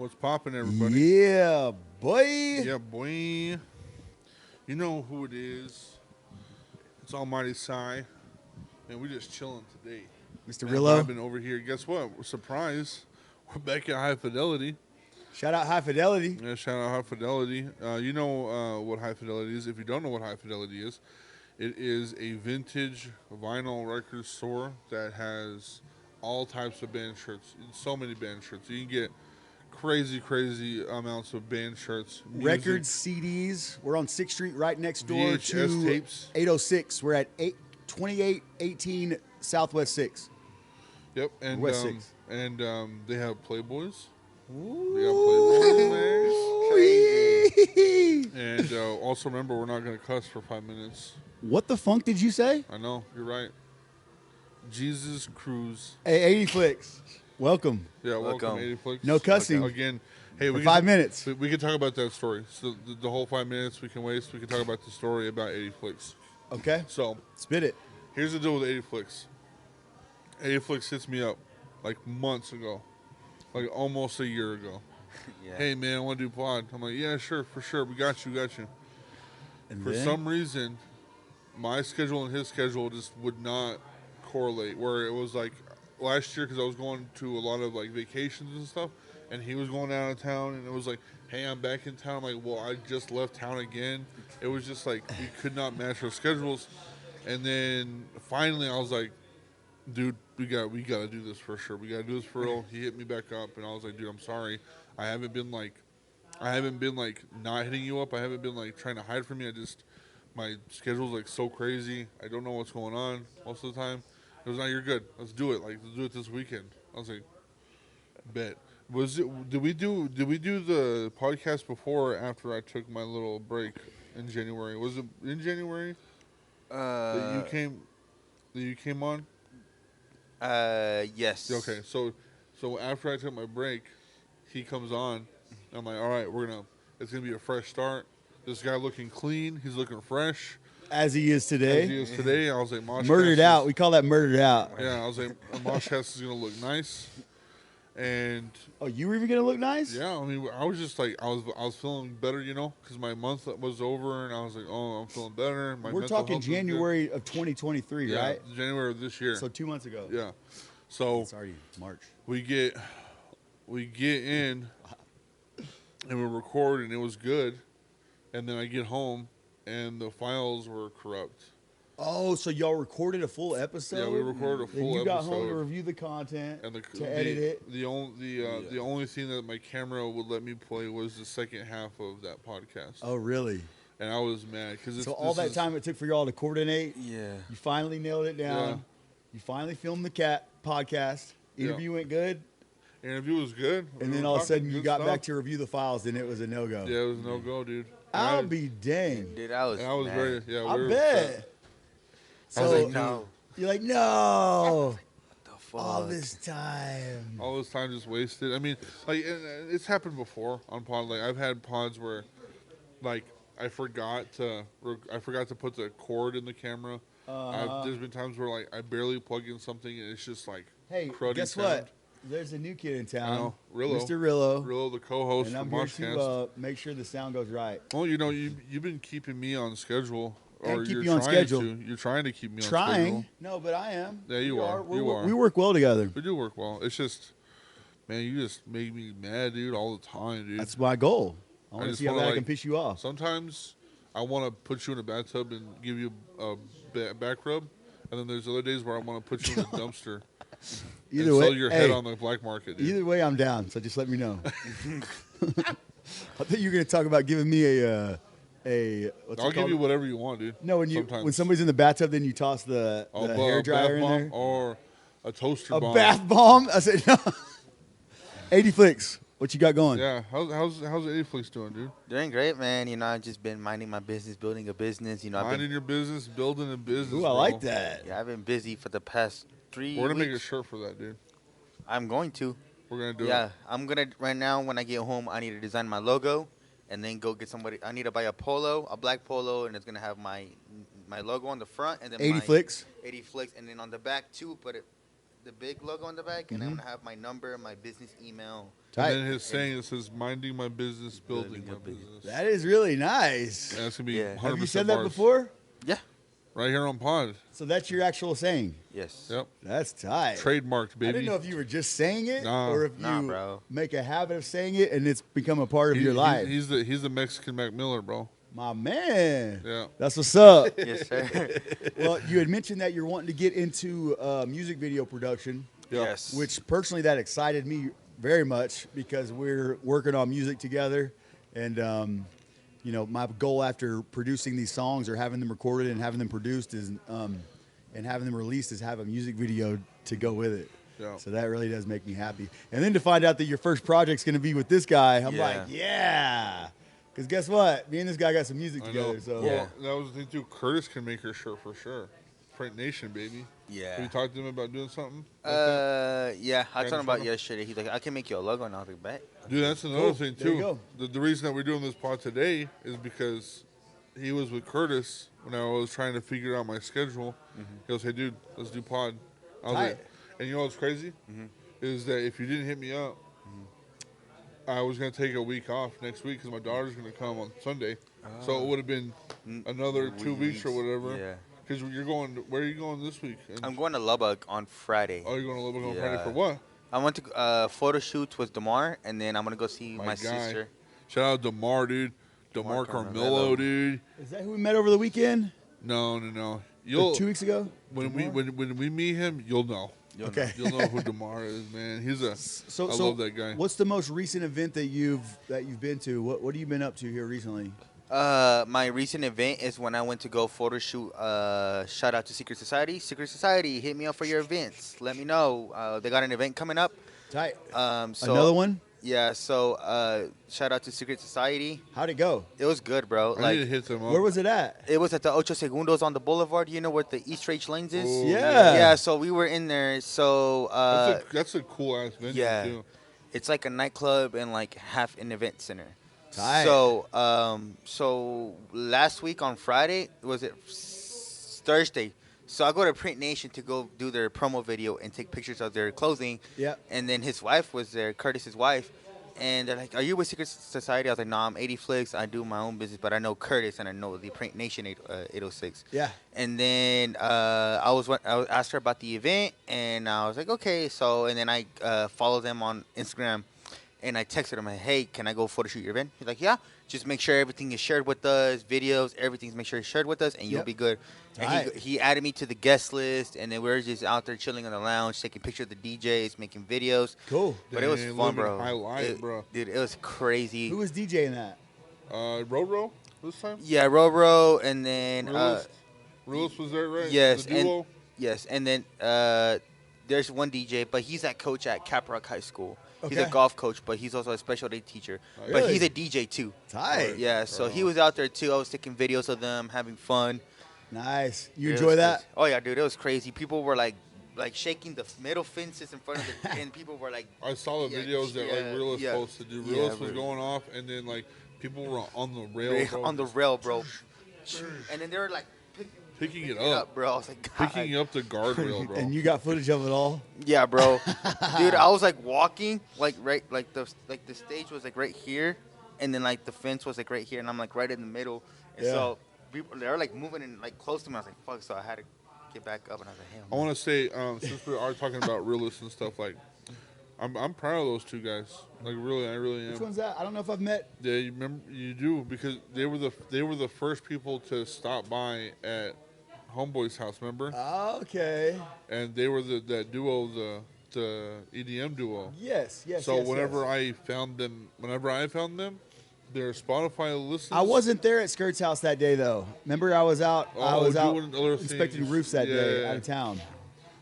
What's poppin', everybody? Yeah, boy. Yeah, boy. You know who it is. It's Almighty Psy. Man, we just chilling today. Mr. Man, Rillo. vibing over here. Guess what? Surprise. We're back at High Fidelity. Shout out High Fidelity. Yeah, shout out High Fidelity. You know what High Fidelity is. If you don't know what High Fidelity is, it is a vintage vinyl record store that has all types of band shirts. So many band shirts. You can get crazy amounts of band shirts. Music, Records, CDs. We're on 6th Street right next door VHS to tapes. 806. We're at 2818 Southwest 6. Yep, and West 6. They have Playboys. Ooh. They got Playboys Wee. there. And also remember, we're not going to cuss for 5 minutes. What the funk did you say? I know, you're right. Jesus Cruise. Hey, 80 Flicks. Welcome. Yeah, welcome 80 Flicks. No cussing. Again, hey, For 5 minutes. We can talk about that story. So the whole 5 minutes we can waste, we can talk about the story about 80 Flicks. Okay. So, Spit it. here's the deal with 80 Flicks. 80 Flicks hits me up like months ago, like almost a year ago. Yeah. Hey, man, I want to do pod. I'm like, yeah, sure, for sure. We got you. And For then? some reason, my schedule and his schedule just would not correlate. Where it was like last year, because I was going to a lot of like vacations and stuff, and he was going out of town, and it was like, hey, I'm back in town. I'm like, well, I just left town again. It was just like we could not match our schedules. And then finally, I was like, dude, we got to do this for sure. We got to do this for real. He hit me back up, and I was like, dude, I'm sorry. I haven't been like not hitting you up. I haven't been like trying to hide from you. My schedule's like so crazy. I don't know what's going on most of the time. It was like, you're good. Let's do it. Like, let's do it this weekend. I was like, bet. Did we do the podcast before or after I took my little break in January? Was it in January that you came on? Yes. Okay, so after I took my break, he comes on. I'm like, all right, it's gonna be a fresh start. This guy looking clean, he's looking fresh. As he is today. As he is today, I was like, MOSHCAST Murdered out. We call that murdered out. Yeah, I was like, MOSHCAST is gonna look nice. And Oh, you were even going to look nice? yeah, I mean, I was just like, I was feeling better, because my month was over, and I was like, oh, I'm feeling better. My We're mental talking health is good. January of 2023, Yeah, right? January of this year. So 2 months ago. Yeah, so It's already March. we get in and we record, and it was good, and then I get home and the files were corrupt. Oh, so y'all recorded a full episode? Yeah, we recorded a full Then you got home to episode. review the content, And to edit it. The only thing that my camera would let me play was the second half of that podcast. Oh, really? And I was mad because So all that time it took for y'all to coordinate, Yeah. you finally nailed it down. Yeah. You finally filmed the podcast. Interview went good. Interview was good. And We then were all of a talking sudden you good got stuff. back to review the files and it was a no-go. Yeah, it was no go, dude. I'll be dang. Dude, I was mad. very. Yeah, I we were bet. upset. I was So like, no. you're like, no. What the fuck? All this time. All this time just wasted. I mean, like, and it's happened before on pod. Like, I've had pods where, like, I forgot to put the cord in the camera. There's been times where like I barely plug in something and it's just like Hey, cruddy guess sound. what? There's a new kid in town. I know, Rillo. Mr. Rillo. Rillo, the co-host And for I'm here MOSHCAST. to make sure the sound goes right. Well, you've been keeping me on schedule, or keep you're you on trying schedule. to. You're trying to keep me on Trying. schedule. No, but I am. Yeah, you We are. We, You are. We work well together. We do work well. It's just, man, you just make me mad, dude, all the time, dude. That's my goal. I want to just see how wanna, bad I like, can piss you off. Sometimes I want to put you in a bathtub and give you a back rub, and then there's other days where I want to put you in a dumpster Either and way, sell your head hey, on the black market, dude. either way, I'm down. So just let me know. I thought you were going to talk about giving me a what's I'll it give you called? whatever you want, dude. No, when Sometimes. somebody's in the bathtub, then you toss the hair dryer in there. Or a toaster A bomb. bath bomb. I said no. 80 Flicks. What you got going? Yeah, how's 80 Flicks doing, dude? Doing great, man. I've just been minding my business, building a business. I've Minding been, your business, building a business. Ooh, I bro. like that. I've been busy for the past 3 We're gonna weeks. make a shirt for that, dude. I'm going to. We're gonna do Yeah, it. I'm gonna right now. When I get home, I need to design my logo, and then go get somebody. I need to buy a polo, a black polo, and it's gonna have my logo on the front, and then 80 my Flicks. 80 Flicks, and then on the back too. But the big logo on the back, and I'm gonna have my number, my business email. Tight. And then his saying it says, "Minding my business, building my business." That is really nice. That's gonna be Yeah. 100% Have you said that bars. before? Yeah. Right here on Pod. So that's your actual saying. Yes. Yep. That's tight. Trademarked, baby. I didn't know if you were just saying it Nah. or if Nah, you bro. make a habit of saying it and it's become a part of your life. He's the Mexican Mac Miller, bro. My man. Yeah. That's what's up. Yes, sir. Well, you had mentioned that you're wanting to get into music video production, Yeah. Yes. which personally that excited me very much because we're working on music together. And, you know, my goal after producing these songs or having them recorded and having them produced is, and having them released is have a music video to go with it. Yeah. So that really does make me happy. And then to find out that your first project's going to be with this guy, I'm Yeah. like, yeah. Because guess what? Me and this guy got some music I know. together. So Yeah. Well, that was the thing too. Curtis can make her shirt for sure. Print Nation, baby. Yeah. Have you talked to him about doing something? Like that? Yeah. I told him about photo? yesterday. He's like, I can make you a logo, and I was like, bet. Dude, that's another Cool. thing There you too. go. The reason that we're doing this pod today is because he was with Curtis when I was trying to figure out my schedule. He goes, "Hey, dude, let's do pod." I was Tight. like, and you know what's crazy is that if you didn't hit me up, I was gonna take a week off next week because my daughter's gonna come on Sunday. So it would have been another 2 weeks or whatever. Yeah. Because you're going. Where are you going this week? And, I'm going to Lubbock on Friday. oh, you're going to Lubbock on Yeah. Friday for what? I went to photo shoots with Demar, and then I'm gonna go see my guy. sister. Shout out Demar, dude. Demar Carmelo, Carmelo. dude. is that who we met over the weekend? No. Or You'll 2 weeks ago? when we meet him, you'll know. Okay. You'll know who Demar is, man. He's a. So, I love that guy. What's the most recent event that you've been to? What have you been up to here recently? My recent event is when I went to go photo shoot. Shout out to Secret Society. Secret Society, hit me up for your events. Let me know. They got an event coming up. Tight. So, Another one? Yeah. So shout out to Secret Society. How'd it go? It was good, bro. I need to Like hit them up. Where was it at? it was at the Ocho Segundos on the Boulevard. You know where the East H lanes is? Oh, Yeah. Yeah. So we were in there. So That's a cool ass venue yeah. too. it's like a nightclub and like half an event center. Tight. So last week on Friday, was it Thursday? So I go to Print Nation to go do their promo video and take pictures of their clothing. Yeah. And then his wife was there, Curtis's wife, and they're like, "Are you with Secret Society?" I was like, "No, I'm 80 Flicks. I do my own business, but I know Curtis and I know the Print Nation 806." Yeah. And then I asked her about the event, and I was like, okay. So, and then I followed them on Instagram, and I texted him, hey, can I go photo shoot your event? He's like, yeah. Just make sure everything is shared with us, videos, everything's make sure it's shared with us, and you'll Yep. be good. And Tight. he added me to the guest list, and then we were just out there chilling in the lounge, taking pictures of the DJs, making videos. Cool. But it was Dang, fun, living bro. high life, bro. Dude, it was crazy. Who was DJing that? Roro this time. Yeah, Roro, and then Realist was there, right? yes, The duo. yes, and then there's one DJ, but he's that coach at Caprock High School. He's a Okay. golf coach, but he's also a special ed teacher. Oh, But really? he's a DJ too. Tight. Yeah, so he was out there too. I was taking videos of them having fun. Nice. You It enjoy was that? crazy. Oh yeah, dude, it was crazy. People were like shaking the metal fences in front of the, and people were like, I saw the Yeah, videos that yeah, like Realist yeah. posted. Dude, Yeah, Realist was bro. going off, and then like people were on the rail, bro, on the rail, bro. And then they were like picking it it up, up, bro. I was like, God. picking up the guardrail, bro. And you got footage of it all? Yeah, bro. Dude, I was like walking, like right, like the stage was like right here, and then like the fence was like right here, and I'm like right in the middle. And Yeah. so people they were like moving and like close to me. I was like, fuck. So I had to get back up, and I was like, hell. I want to say, since we are talking about Realist and stuff, like I'm proud of those two guys. Like really, I really am. Which one's that? I don't know if I've met. Yeah, you remember you do because they were the first people to stop by at Homeboy's house. Remember? Okay. And they were that duo, the EDM duo. Yes, yes. So yes, whenever yes. I found them, their Spotify listens. I wasn't there at Skirt's house that day though. Remember, I was out. I Oh, was out doing other inspecting things. roofs that day Yeah. out of town,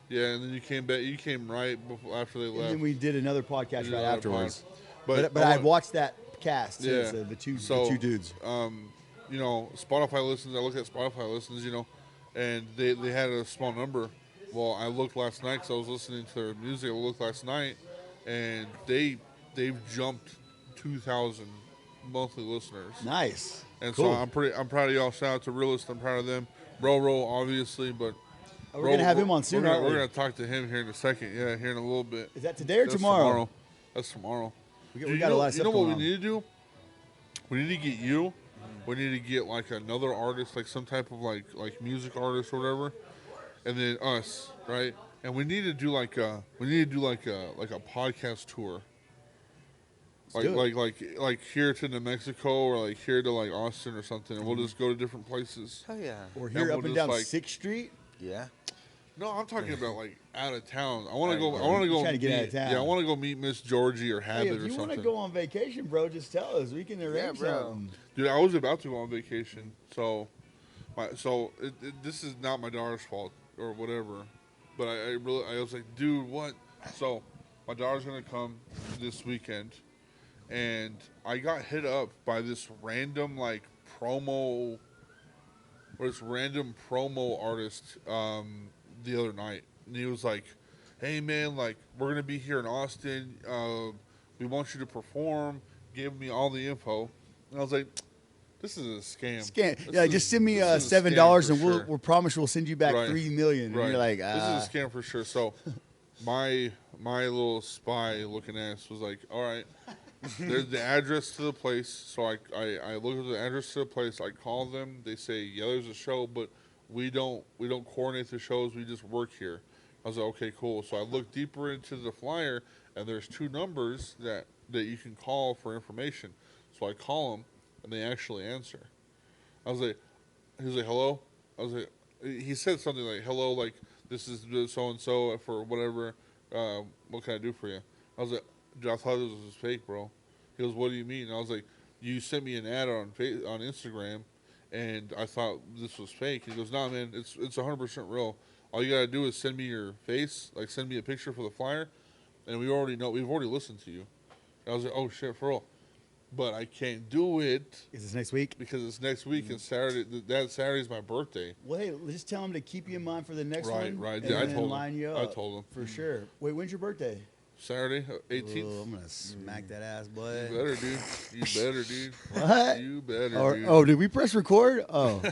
Yeah, and then you came back. You came right before after they and left. then we did another podcast We did right another afterwards. pod. But I watched that cast. Too, Yeah. so the two So, dudes. You know, Spotify listens. I look at Spotify listens. You know, and they had a small number. Well, I looked last night because I was listening to their music. I looked last night, and they've jumped 2,000 monthly listeners. Nice. And Cool. so I'm proud of y'all. Shout out to Realist. I'm proud of them. Roro, obviously, but We're gonna have him on soon. We're gonna talk to him here in a second. Yeah, here in a little bit. Is that today or That's tomorrow? That's tomorrow. We got a lot of stuff You know what going we on. need to do? We need to get you. We need to get like another artist, like some type of like music artist or whatever, and then us, right? And we need to do like a podcast tour. Like here to New Mexico or like here to like Austin or something, and we'll just go to different places. Oh yeah. Or here up and down 6th Street. Yeah. No, I'm talking about like out of town. I want to go. I want to go. Trying to get out of town. Yeah, I want to go meet Miss Georgie or Hey, Habit if or you want something. to go on vacation, bro, just tell us. We can arrange something. Dude, I was about to go on vacation, so this is not my daughter's fault or whatever, but I was like, dude, what? So my daughter's gonna come this weekend, and I got hit up by this random like promo artist the other night, and he was like, hey man, like we're gonna be here in Austin, we want you to perform. Gave me all the info, and I was like, this is a scam. Yeah, just send me $7 and we'll promise we'll send you back $3 million. Right. And you're like, this is a scam for sure. So my little spy looking ass was like, all right, there's the address to the place. So I look at the address to the place. I call them. They say, yeah, there's a show, but we don't coordinate the shows. We just work here. I was like, okay, cool. So I looked deeper into the flyer, and there's 2 numbers that you can call for information. So I call them, and they actually answer. I was like, he was like, hello? I was like, he said something like, hello, like, this is so-and-so for whatever, what can I do for you? I was like, dude, I thought this was fake, bro. He goes, what do you mean? And I was like, you sent me an ad on Instagram, and I thought this was fake. He goes, nah, man, it's 100% real. All you gotta do is send me your face, like send me a picture for the flyer, and we've already listened to you. And I was like, oh shit, for real. But I can't do it. is this next week? Because it's next week and Saturday. That Saturday's my birthday. Well, hey, just tell him to keep you in mind for the next one. Right. And Yeah, I then told him. line you I up told him. for sure. Wait, when's your birthday? Saturday, 18th. Oh, I'm gonna smack that ass, boy. You better, dude. You better, dude. What? You better, dude. Oh, did we press record? Oh,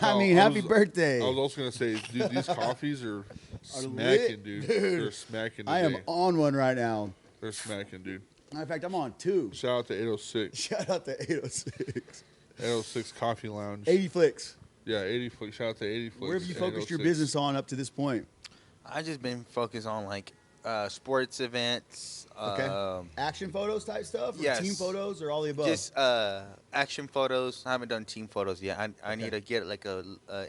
I mean, happy birthday. I was also gonna say, dude, these coffees are smacking, lit, dude. dude. They're smacking. I am today. on one right now. They're smacking, dude. Matter of fact, I'm on 2. Shout out to 806. Shout out to 806. 806 Coffee Lounge. 80 Flicks. Yeah, 80 Flicks. Shout out to 80 Flicks. Where have you focused your 806. business on up to this point? I just been focused on like sports events. Okay. Action photos type stuff? Or yes. team photos or all the above? Just action photos. I haven't done team photos yet. I need to get like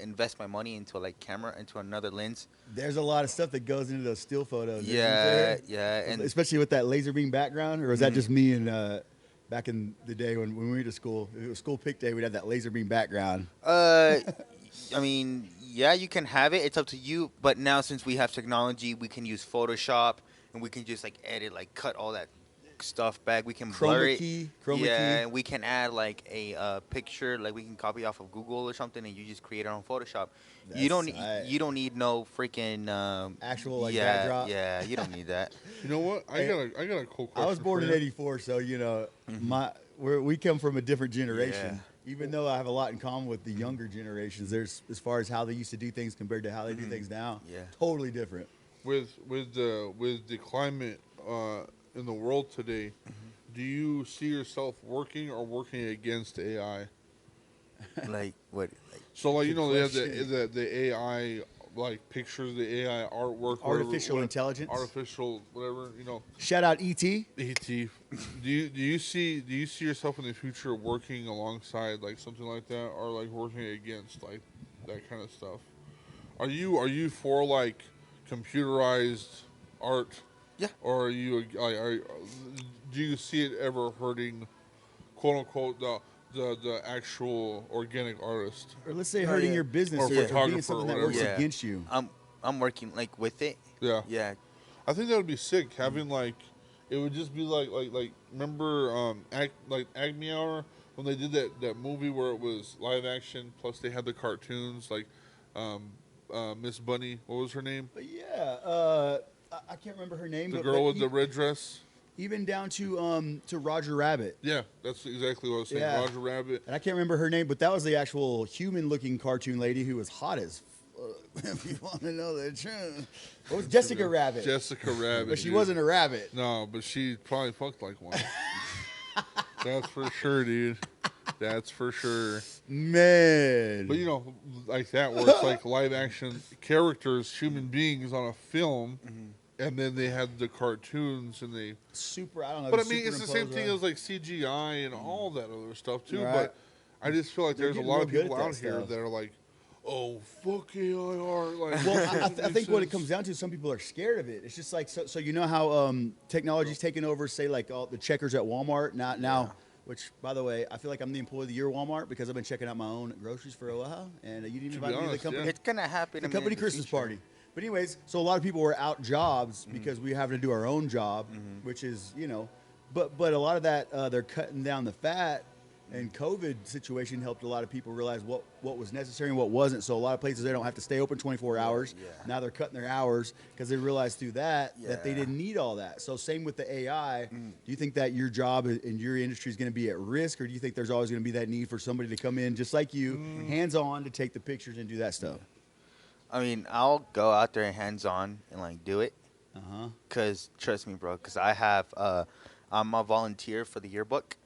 invest my money into like camera, into another lens. There's a lot of stuff that goes into those still photos. isn't Yeah, there? yeah, and especially with that laser beam background, or is that just me and back in the day when we went to school? It was school pick day. We'd have that laser beam background. I mean, yeah, you can have it. It's up to you. But now since we have technology, we can use Photoshop and we can just like edit, like cut all that stuff back. We can blur it. Chroma key. And we can add like a picture, like we can copy off of Google or something, and you just create it on Photoshop. You don't need no freaking actual like yeah, backdrop. Yeah, you don't need that. You know what? I got a cool question. I was born for in you. '84, so you know we come from a different generation. Yeah. Even though I have a lot in common with the younger generations, there's as far as how they used to do things compared to how they do things now. Yeah. Totally different. With the climate in the world today, do you see yourself working or working against AI? Like what? Like, So like you know they have question. the AI like pictures, the AI artwork, Artificial intelligence. artificial whatever you know. Shout out ET. ET. Do you see yourself in the future working alongside like something like that, or like working against like that kind of stuff? Are you for like computerized art? Yeah. Or are you do you see it ever hurting, quote unquote, the actual organic artist? Or let's say hurting yeah. your business Or or being photographer something or that works whatever. against you. I'm working like with it. Yeah. Yeah. I think that would be sick. Having like, it would just be like remember Acme Hour when they did that movie where it was live action plus they had the cartoons like, Miss Bunny. What was her name? But yeah, I can't remember her name. The but girl with the red dress. even down to Roger Rabbit. Yeah, that's exactly what I was saying. Yeah. Roger Rabbit. And I can't remember her name, but that was the actual human-looking cartoon lady who was hot as if you want to know the truth. What was Jessica Rabbit? Jessica Rabbit. But she dude. wasn't a rabbit. No, but she probably fucked like one. That's for sure, dude. That's for sure. Man. But you know, like that, where it's like live action characters, human beings on a film, and then they had the cartoons and they. Super, I don't know. But I mean, it's the same thing as like CGI and all that other stuff too. Right. But I just feel like They're there's a getting lot of real people good at out that here stuff. that are like, oh, fuck AIR. Like, Well, I think what it comes down to, some people are scared of it. It's just like, so you know how technology's taken over, say, like all the checkers at Walmart now, which, by the way, I feel like I'm the employee of the year at Walmart because I've been checking out my own groceries for a while, and you didn't To be invite me to the honest, company. yeah. It's gonna happen. The in company the Christmas future. party. But anyways, so a lot of people were out jobs because we having to do our own job, which is, you know, but a lot of that they're cutting down the fat, and COVID situation helped a lot of people realize what was necessary and what wasn't. So a lot of places they don't have to stay open 24 hours. Yeah. Now they're cutting their hours because they realized through that they Yeah. didn't need all that. So same with the AI. Do you think that your job in your industry is going to be at risk, or do you think there's always going to be that need for somebody to come in just like you, hands on, to take the pictures and do that stuff? I mean, I'll go out there and hands on and like do it. Uh-huh. Cause trust me, bro. Cause I have, I'm a volunteer for the yearbook.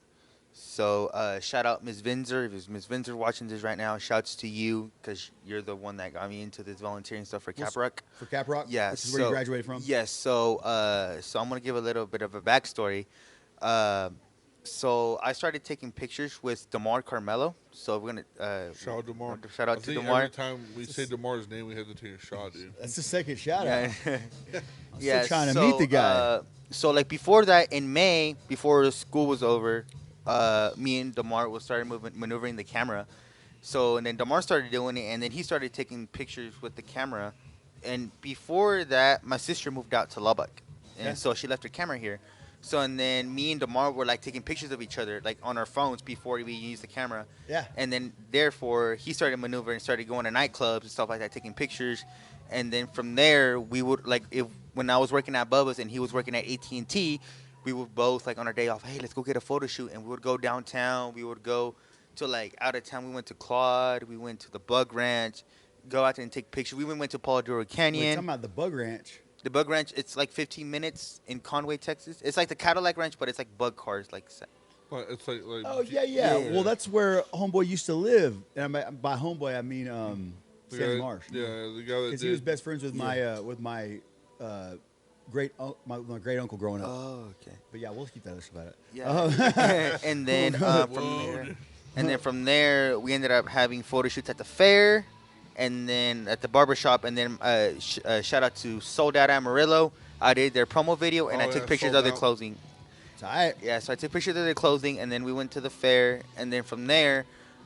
So shout out Ms. Vinzer. If Ms. Vinzer watching this right now, shouts to you because you're the one that got me into this volunteering stuff for Caprock. For Caprock? Yeah, Which is where you graduated from? Yes. So so I'm gonna give a little bit of a backstory. So I started taking pictures with Damar Carmelo. So we're gonna shout out Damar. Shout out I to think Damar. every time we say Damar's name, we have to take a shot, dude. That's the second shout out. Yeah. still trying to meet the guy. So like before that, in May, before school was over, me and Damar was started maneuvering the camera. So and then Damar started doing it, and then he started taking pictures with the camera. And before that, my sister moved out to Lubbock, and Okay. so she left her camera here. So and then me and Damar were like taking pictures of each other, like on our phones before we used the camera. Yeah. And then therefore he started maneuvering, started going to nightclubs and stuff like that, taking pictures. And then from there we would like when I was working at Bubba's and he was working at AT&T, we would both like on our day off, hey, let's go get a photo shoot, and we would go downtown. We would go to like out of town. We went to Claude. We went to the Bug Ranch. Go out there and take pictures. We went to Paul Duro We're Canyon. talking about the Bug Ranch. The Bug Ranch, it's like 15 minutes in Conway, Texas. It's like the Cadillac Ranch, but it's like bug cars. Like, But it's like Oh, yeah. Well, that's where Homeboy used to live. And by Homeboy, I mean the Sandy guy- Marsh. Yeah, the guy that Because did. he was best friends with my great uncle growing up. oh, okay. But yeah, we'll keep that about it. Yeah. and then from there, we ended up having photo shoots at the fair, and then at the barbershop, and then shout out to Sold Out Amarillo. I did their promo video, and Oh, I took yeah, pictures Sold of their Out. clothing. It's all right. Yeah, so I took pictures of their clothing, and then we went to the fair, and then from there,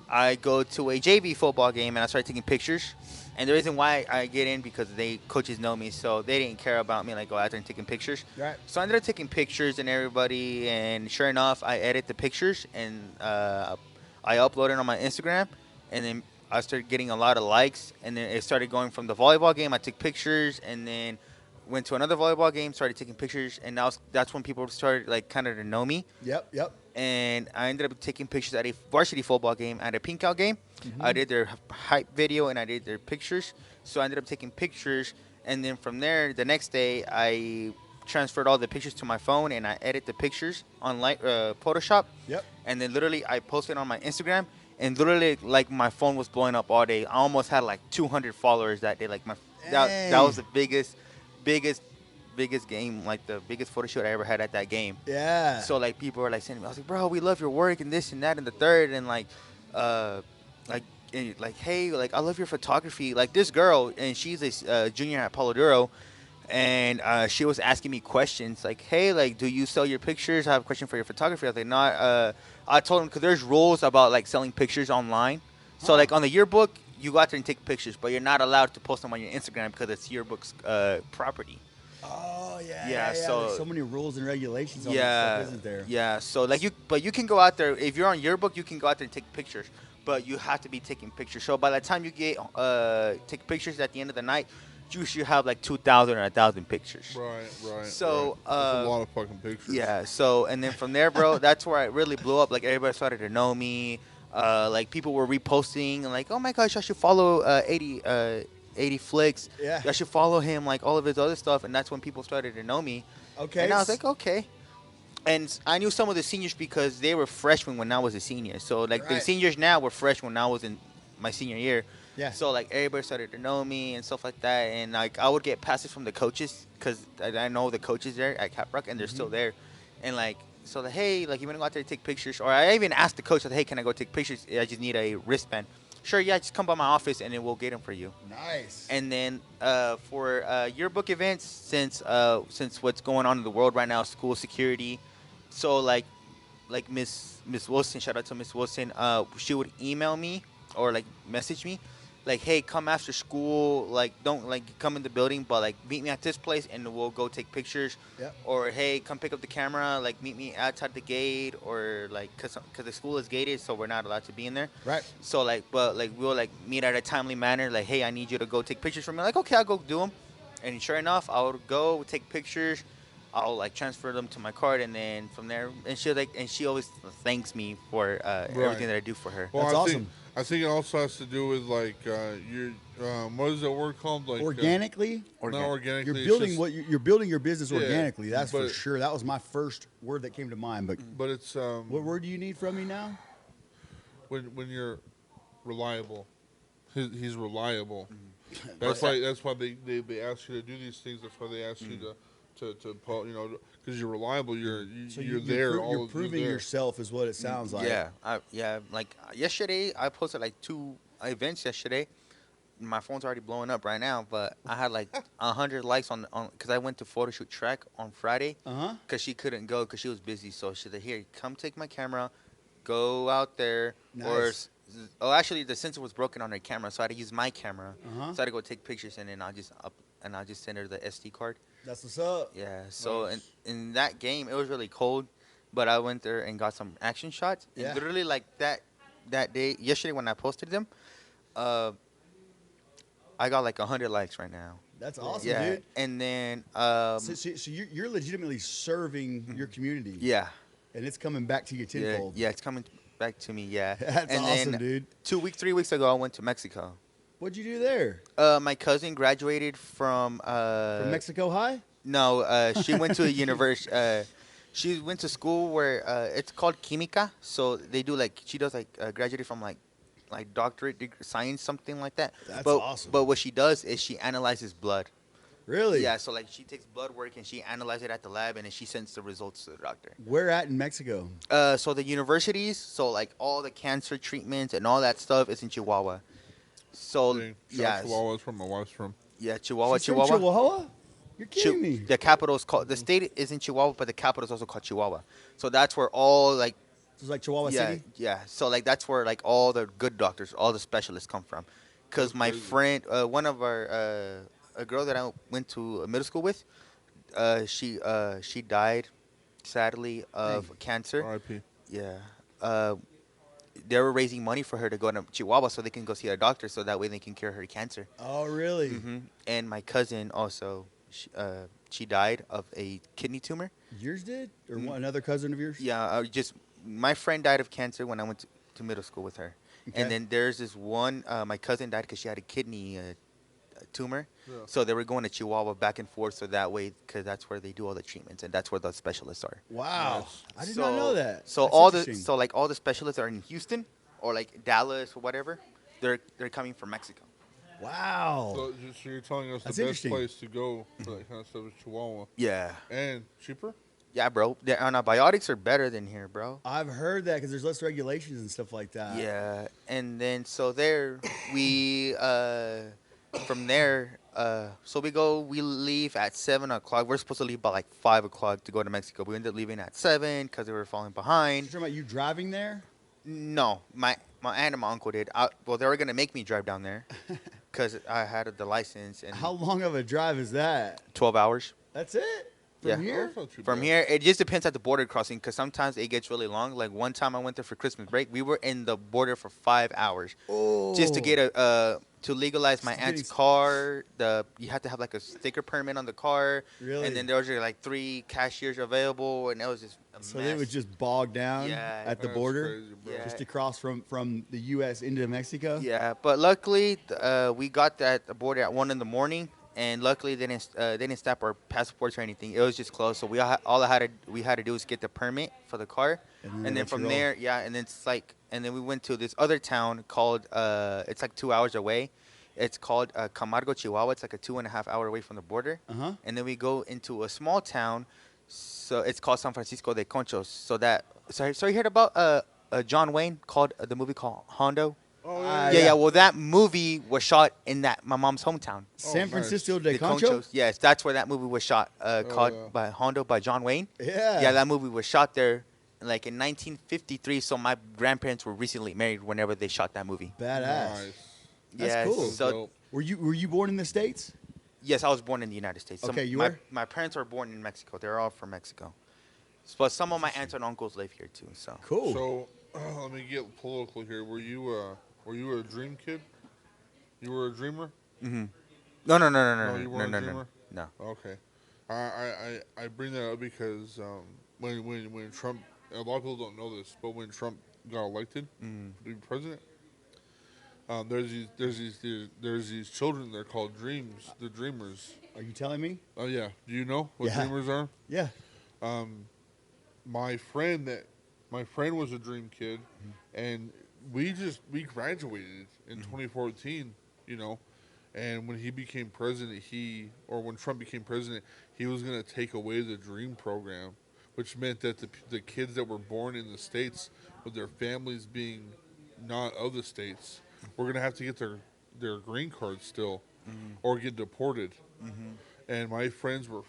I go to a JV football game, and I started taking pictures. And the reason why I get in because coaches know me, so they didn't care about me like go out there and taking pictures. Right. So I ended up taking pictures and everybody, and sure enough, I edit the pictures and I upload it on my Instagram, and then I started getting a lot of likes, and then it started going from the volleyball game. I took pictures, and then went to another volleyball game, started taking pictures, and that's when people started like kind of to know me. Yep. And I ended up taking pictures at a varsity football game, at a Pink Out game. I did their hype video and I did their pictures. So I ended up taking pictures, and then from there, the next day, I transferred all the pictures to my phone and I edit the pictures on Photoshop. Yep. And then literally I posted on my Instagram, and literally like my phone was blowing up all day. I almost had like 200 followers that day. Like that was the biggest game, like the biggest photo shoot I ever had at that game. Yeah. So like people were like saying to me, I was like, bro, we love your work and this and that and the third, and like hey, like I love your photography. Like this girl, and she's a junior at Palo Duro, and she was asking me questions like, hey, like do you sell your pictures? I have a question for your photography. I was like, no. I told him because there's rules about like selling pictures online. So like on the yearbook, you go out there and take pictures, but you're not allowed to post them on your Instagram because it's yearbook's property. Oh yeah. Yeah, so- there's so many rules and regulations on Yeah, that stuff, isn't there? yeah. So like you can go out there if you're on yearbook, you can go out there and take pictures, but you have to be taking pictures. So by the time you get take pictures at the end of the night, you should have like 2,000 or 1,000 pictures. Right. So, right. That's a lot of fucking pictures. Yeah. So and then from there, bro, that's where I really blew up. Like everybody started to know me. Like people were reposting and like, oh my gosh, I should follow 80 flicks. Yeah. I should follow him, like all of his other stuff. And that's when people started to know me. Okay. And I was like, okay. And I knew some of the seniors because they were freshmen when I was a senior. So like the Right. seniors now were freshmen when I was in my senior year. Yeah. So like everybody started to know me and stuff like that. And like I would get passes from the coaches because I know the coaches there at Caprock and they're still there. And like so like hey, like you wanna go out there and take pictures? Or I even asked the coach, like, hey, can I go take pictures? I just need a wristband. Sure, yeah, just come by my office and then we'll get them for you. Nice. And then for yearbook events, since what's going on in the world right now, school security, so like Miss Wilson, shout out to Miss Wilson. She would email me or like message me, like, hey, come after school. Like, don't like come in the building, but like meet me at this place and we'll go take pictures. Yep. Or hey, come pick up the camera. Like meet me outside the gate, or like cause the school is gated, so we're not allowed to be in there. Right. So like, but like we'll like meet at a timely manner. Like, hey, I need you to go take pictures for me. Like, okay, I'll go do them. And sure enough, I would go take pictures. I'll like transfer them to my card, and then from there, and she always thanks me for everything that I do for her. Well, That's awesome. I think it also has to do with like your what is that word called? Like Organically. not organically. You're it's building just- you're building your business Yeah, organically. That's for but- sure. That was my first word that came to mind. But it's what word do you need from me now? when you're reliable. He's reliable. What's That's why they ask you to do these things. That's why they ask you to because you're reliable. You're there. You're proving yourself is what it sounds like. Yeah. Like yesterday, I posted like 2 events yesterday. My phone's already blowing up right now, but I had like 100 likes on because I went to photo shoot track on Friday. Because she couldn't go because she was busy. So she said, "Here, come take my camera, go out there." Nice. Actually, the sensor was broken on her camera, so I had to use my camera. Uh-huh. So I had to go take pictures, and then I'll just send her the SD card. That's what's up. Yeah. So Nice. in that game, it was really cold, but I went there and got some action shots. Yeah. And literally like that day, yesterday when I posted them, I got like 100 likes right now. That's awesome, Yeah. dude. And then So you're legitimately serving your community. yeah. And it's coming back to you Yeah, tenfold. yeah, it's coming back to me. Yeah. That's and awesome, then dude. 3 weeks ago, I went to Mexico. What'd you do there? My cousin graduated from From Mexico High? No, she went to a university. She went to school where it's called Química. So they do like she does like graduated from like doctorate degree, science, something like that. That's but, awesome. But what she does is she analyzes blood. Really? Yeah. So like she takes blood work and she analyzes it at the lab and then she sends the results to the doctor. Where at in Mexico? So the universities, so like all the cancer treatments and all that stuff is in Chihuahua. So yeah, Chihuahua is where my wife's from. yeah, Chihuahua, She's from Chihuahua. Chihuahua? You're kidding me. The capital is called. The state is in Chihuahua, but the capital is also called Chihuahua. So that's where all like So it's like Chihuahua yeah, City? yeah. So like that's where like all the good doctors, all the specialists come from. Because That's my crazy. friend, one of our a girl that I went to middle school with, she died sadly of cancer. R.I.P. Yeah. They were raising money for her to go to Chihuahua so they can go see a doctor so that way they can cure her cancer. Oh, really? And my cousin also, she died of a kidney tumor. Yours did? Or another cousin of yours? Yeah, just my friend died of cancer when I went to middle school with her. Okay. And then there's this one, my cousin died because she had a kidney tumor. Yeah. So they were going to Chihuahua back and forth so that way, because that's where they do all the treatments and that's where the specialists are. Wow. Nice. I did not know that. So That's all interesting. like all the specialists are in Houston or like Dallas or whatever. They're coming from Mexico. Wow. So you're telling us That's the best interesting. place to go for that kind of stuff is Chihuahua, Yeah. and cheaper. Yeah, bro. The antibiotics are better than here, bro. I've heard that because there's less regulations and stuff like that. Yeah, and then so there we from there so we leave at 7:00. We're supposed to leave by like 5:00 to go to Mexico. We ended up leaving at 7 because we were falling You're behind. talking about you driving there? No, my aunt and my uncle did. Well, they were gonna make me drive down there because I had the license and How long of a drive is that? 12 hours. That's it? From Yeah. here? That's not too From bad. here, it just depends at the border crossing because sometimes it gets really long. Like one time I went there for Christmas break, we were in the border for 5 hours. Oh. Just to get to legalize my aunt's car, you had to have like a sticker permit on the car. Really? And then there was like 3 cashiers available, and it was just a So mess. they would just bog down Yeah. at the That's border, crazy, bro. Yeah. just to cross from the U.S. into Mexico. Yeah, but luckily we got that border at 1 in the morning, and luckily they didn't stop our passports or anything. It was just closed, so we had to do was get the permit for the car, And and then then let you from roll. there, yeah, and then we went to this other town called it's like 2 hours away. It's called Camargo, Chihuahua. It's like a 2.5 hour away from the border. Uh-huh. And then we go into a small town, so it's called San Francisco de Conchos. So you heard about John Wayne called the movie called Hondo? Oh Ah, yeah. Yeah. Well, that movie was shot in my mom's hometown. San nice. Francisco de The Concho. Yes, that's where that movie was shot. Called yeah. by Hondo by John Wayne. Yeah. Yeah, that movie was shot there, like in 1953. So my grandparents were recently married whenever they shot that movie. Badass. Nice. That's Yeah, cool. So Dope. Were you born in the States? yes, I was born in the United States. Okay, you my, were? my parents were born in Mexico. They're all from Mexico. But some of my aunts and uncles live here too. So Cool. So let me get political here. Were you a dream kid? You were a dreamer? no, No, you no, weren't a dreamer? no. Okay. I bring that up because when Trump, a lot of people don't know this, but when Trump got elected to be president, there's these children. They're called dreams. The dreamers. Are you telling me? Oh yeah. Do you know what Yeah. dreamers are? Yeah. My friend was a dream kid, and we graduated in 2014. You know. And when he became president, when Trump became president, he was going to take away the DREAM program, which meant that the kids that were born in the States, with their families being not of the States, were going to have to get their green cards still, or get deported. And my friends were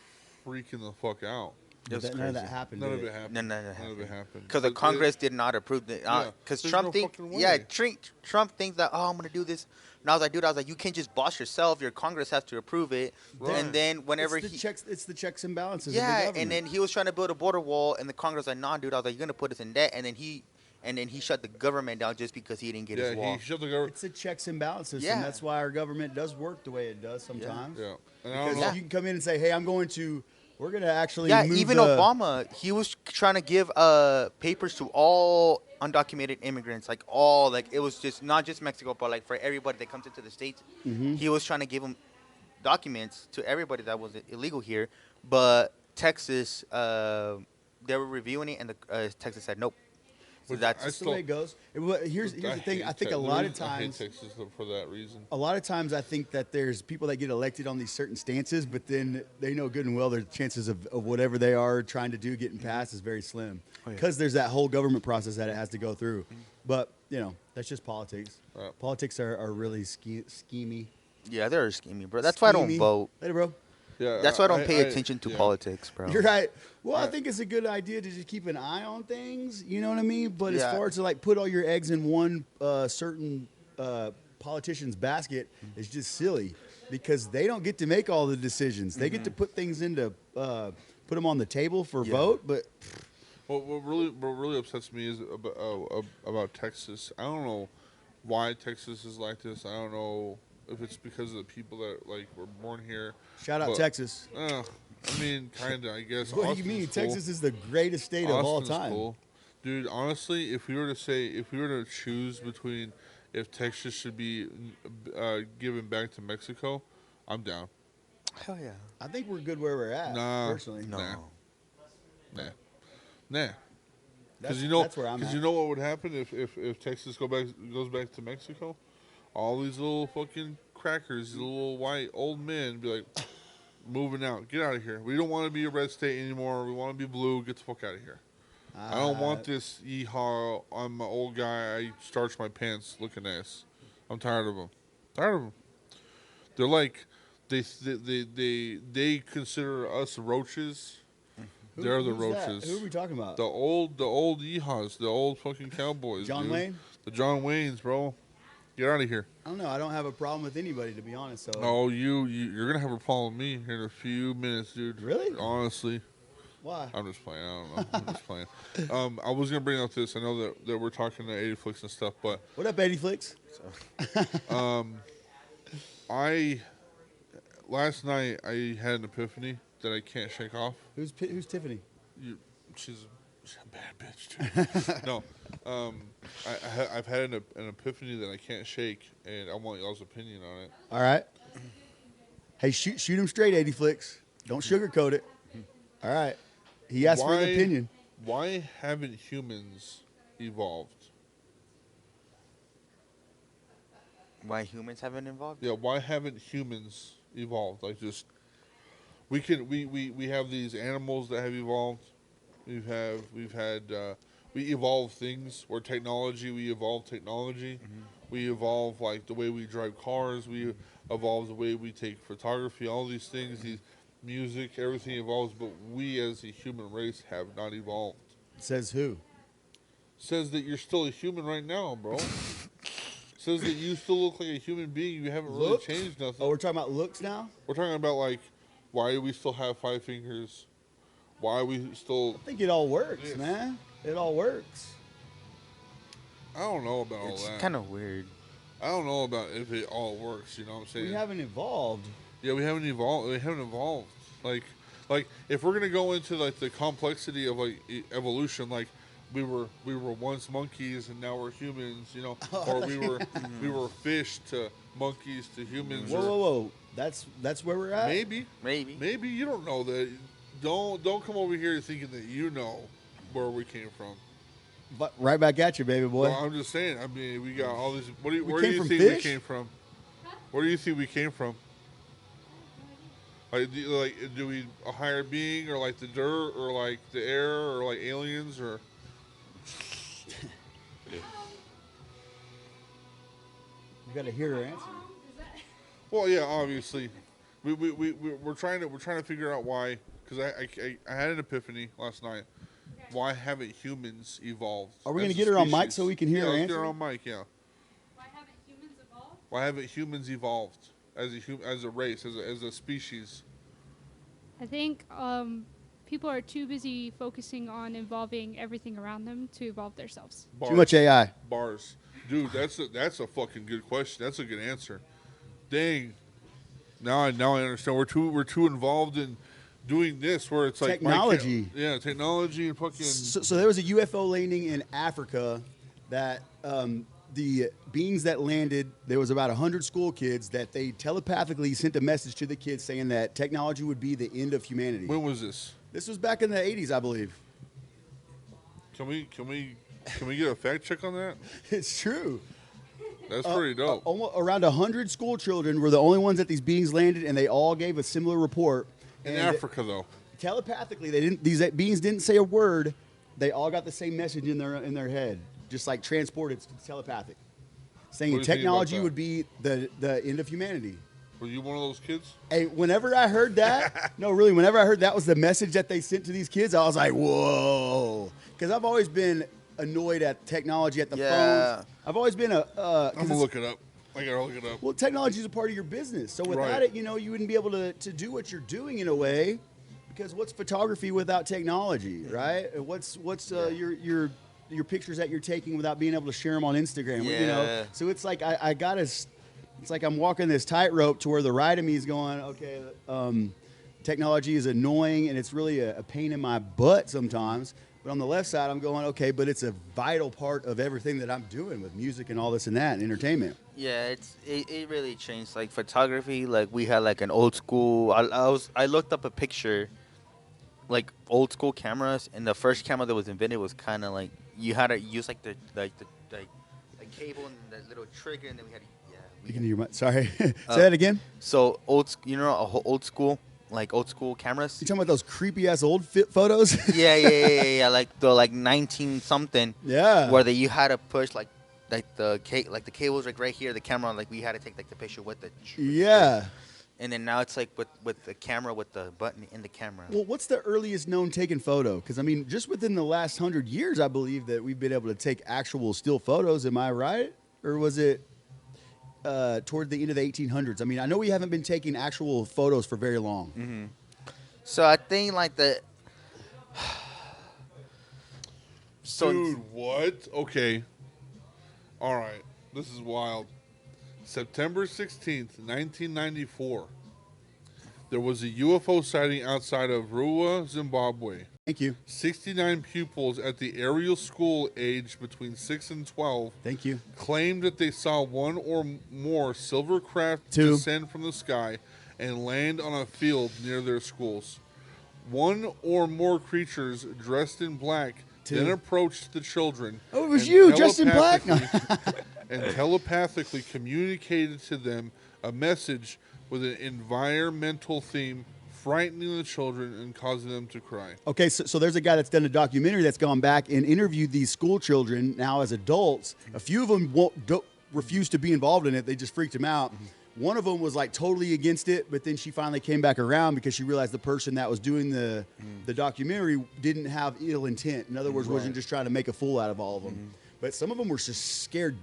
freaking the fuck out. It was None of that crazy. happened. None did of it? it happened. None None of it happened. Because the It- Congress did not approve it. Yeah, Because there's Trump no think, fucking yeah, way. Trump thinks that, oh, I'm gonna do this. And I was like, dude, you can't just boss yourself. Your Congress has to approve it. Right. And then whenever it's the checks and balances. yeah, of the government. and then he was trying to build a border wall, and the Congress was like, nah, dude. I was like, you're gonna put us in debt, and then he shut the government down just because he didn't get his wall. he shut the government. it's the checks and balances, Yeah. and that's why our government does work the way it does sometimes. Yeah, and I don't Because know. you can come in and say, "Hey, we're going to actually Yeah, move even the, Obama, he was trying to give papers to all undocumented immigrants, like it was just not just Mexico, but like for everybody that comes into the States. He was trying to give them documents to everybody that was illegal here, but Texas, they were reviewing it, and Texas said nope. So Which that's That's the way it goes. Here's the thing. I think a lot of I hate times, Texas for that reason. I think that there's people that get elected on these certain stances, but then they know good and well their chances of whatever they are trying to do getting passed is very slim because there's that whole government process that it has to go through. But that's just politics. Right. Politics are really schemy. yeah, they're scheming, bro. That's why I don't Schemey. vote. Later, bro. Yeah, That's why I don't pay attention to yeah. politics, bro. You're right. Well, I think it's a good idea to just keep an eye on things. You know what I mean? But as Yeah. far as to like put all your eggs in one certain politician's basket is just silly because they don't get to make all the decisions. They get to put things put them on the table for vote. But Well, what really upsets me is about Texas. I don't know why Texas is like this. I don't know if it's because of the people that were born here. shout out But, Texas. I mean, kind of. I guess. What do you Austin's mean? cool. Texas is the greatest state of all Austin's time. cool. Dude, honestly, if we were to choose between if Texas should be given back to Mexico, I'm down. Hell yeah. I think we're good where we're at. Nah. Personally, No. Nah. That's, Because that's where I'm because at. you know what would happen if Texas goes back to Mexico? All these little fucking crackers, these little white old men, be like, moving out. Get out of here. We don't want to be a red state anymore. We want to be blue. Get the fuck out of here. I don't want this yeehaw. I'm an old guy. I starch my pants looking ass. I'm tired of them. Tired of them. They're like, they consider us roaches. They're the who's that? roaches. Who are we talking about? The old yeehaws, the old fucking cowboys. John dude. Wayne? The John Waynes, bro. Get out of here. I don't know. I don't have a problem with anybody, to be honest. So Oh, you're gonna have a problem with me here in a few minutes, dude. Really? Honestly, why? I'm just playing. I don't know. I'm just playing. I was gonna bring up this. I know that we're talking to 80 Flicks and stuff, but What up, Eddie Flicks? I last night I had an epiphany that I can't shake off. Who's Tiffany? You, she's a bad bitch too. No, I've had an epiphany that I can't shake, and I want y'all's opinion on it. All right. Hey, shoot him straight, 80 Flicks. Don't sugarcoat it. All right. He asked for an opinion. Why haven't humans evolved? Why humans haven't evolved? Yeah, why haven't humans evolved? Like just we have these animals that have evolved. We evolve things or technology. We evolve technology. Mm-hmm. We evolve like the way we drive cars. We evolve the way we take photography. All these things, these music, everything evolves. But we as a human race have not evolved. Says who? Says that you're still a human right now, bro. Says that you still look like a human being. You haven't really changed nothing. Oh, we're talking about looks now? We're talking about like why do we still have 5 fingers? Why we still... I think it all works, man. It all works. I don't know about all that. It's kind of weird. I don't know about if it all works, you know what I'm saying? We haven't evolved. Yeah, we haven't evolved. Like if we're going to go into like the complexity of like evolution, like we were once monkeys and now we're humans, you know, or we were fish to monkeys to humans. Whoa. That's where we're at? Maybe you don't know that. Don't come over here thinking that you know where we came from. But right back at you, baby boy. Well, I'm just saying. I mean, we got all these. Where do you think we came from? Where do you think we came from? Like, do we a higher being, or like the dirt, or like the air, or like aliens, or? You got to hear her answer. Well, yeah, obviously, we're trying to figure out why. Because I had an epiphany last night. Why haven't humans evolved? Are we going to get her on mic so we can hear her answer? Get her on mic, yeah. Why haven't humans evolved? Why haven't humans evolved as a race, as a species? I think people are too busy focusing on evolving everything around them to evolve themselves. Bars. Too much AI. Bars. Dude, that's a fucking good question. That's a good answer. Dang. Now I understand. We're too involved in doing this where it's like technology. Technology and fucking. So there was a UFO landing in Africa that the beings that landed, there was about 100 school kids that they telepathically sent a message to the kids saying that technology would be the end of humanity. When was this? This was back in the 80s, I believe. Can we get a fact check on that? It's true. That's pretty dope. Around 100 school children were the only ones that these beings landed, and they all gave a similar report. In Africa, though. Telepathically, these beings didn't say a word. They all got the same message in their head, just like transported telepathic, saying technology would be the end of humanity. Were you one of those kids? Hey, whenever I heard that, whenever I heard that was the message that they sent to these kids, I was like, whoa. Because I've always been annoyed at technology, at the phones. I've always been I'm going to look it up. I gotta look it up. Well, technology is a part of your business, so without it, you wouldn't be able to do what you're doing in a way. Because what's photography without technology, right? What's your pictures that you're taking without being able to share them on Instagram? Yeah. You know, so it's like it's like I'm walking this tightrope to where the right of me is going. Okay, technology is annoying and it's really a pain in my butt sometimes. But on the left side, I'm going, okay, but it's a vital part of everything that I'm doing with music and all this and that and entertainment. Yeah, it really changed. Like photography, like we had like an old school. I looked up a picture, like old school cameras, and the first camera that was invented was kind of like you had to use like the cable and the little trigger, and then we had to, you can hear my sorry. Say that again. So old school. Like old school cameras. You talking about those creepy ass old photos? yeah. Like the 19 something. Yeah. Where you had to push the cables like right here. The camera, like we had to take like the picture with the. Yeah. And then now it's like with the camera with the button in the camera. Well, what's the earliest known taken photo? Because I mean, just within the last 100 years, I believe that we've been able to take actual still photos. Am I right? Or was it toward the end of the 1800s? I mean, I know we haven't been taking actual photos for very long. Mm-hmm. So I think like the. Dude, what? Okay. All right. This is wild. September 16th, 1994. There was a UFO sighting outside of Rua, Zimbabwe. Thank you. 69 pupils at the area school aged between 6 and 12 Thank you. claimed that they saw one or more silver craft Two. descend from the sky and land on a field near their schools. One or more creatures dressed in black Two. then approached the children. Oh, it was and you, dressed in black? and telepathically communicated to them a message with an environmental theme, frightening the children and causing them to cry. Okay, so there's a guy that's done a documentary that's gone back and interviewed these school children now as adults. A few of them refused to be involved in it. They just freaked him out. One of them was like totally against it, but then she finally came back around because she realized the person that was doing the documentary didn't have ill intent. In other words, wasn't just trying to make a fool out of all of them. But some of them were just scared.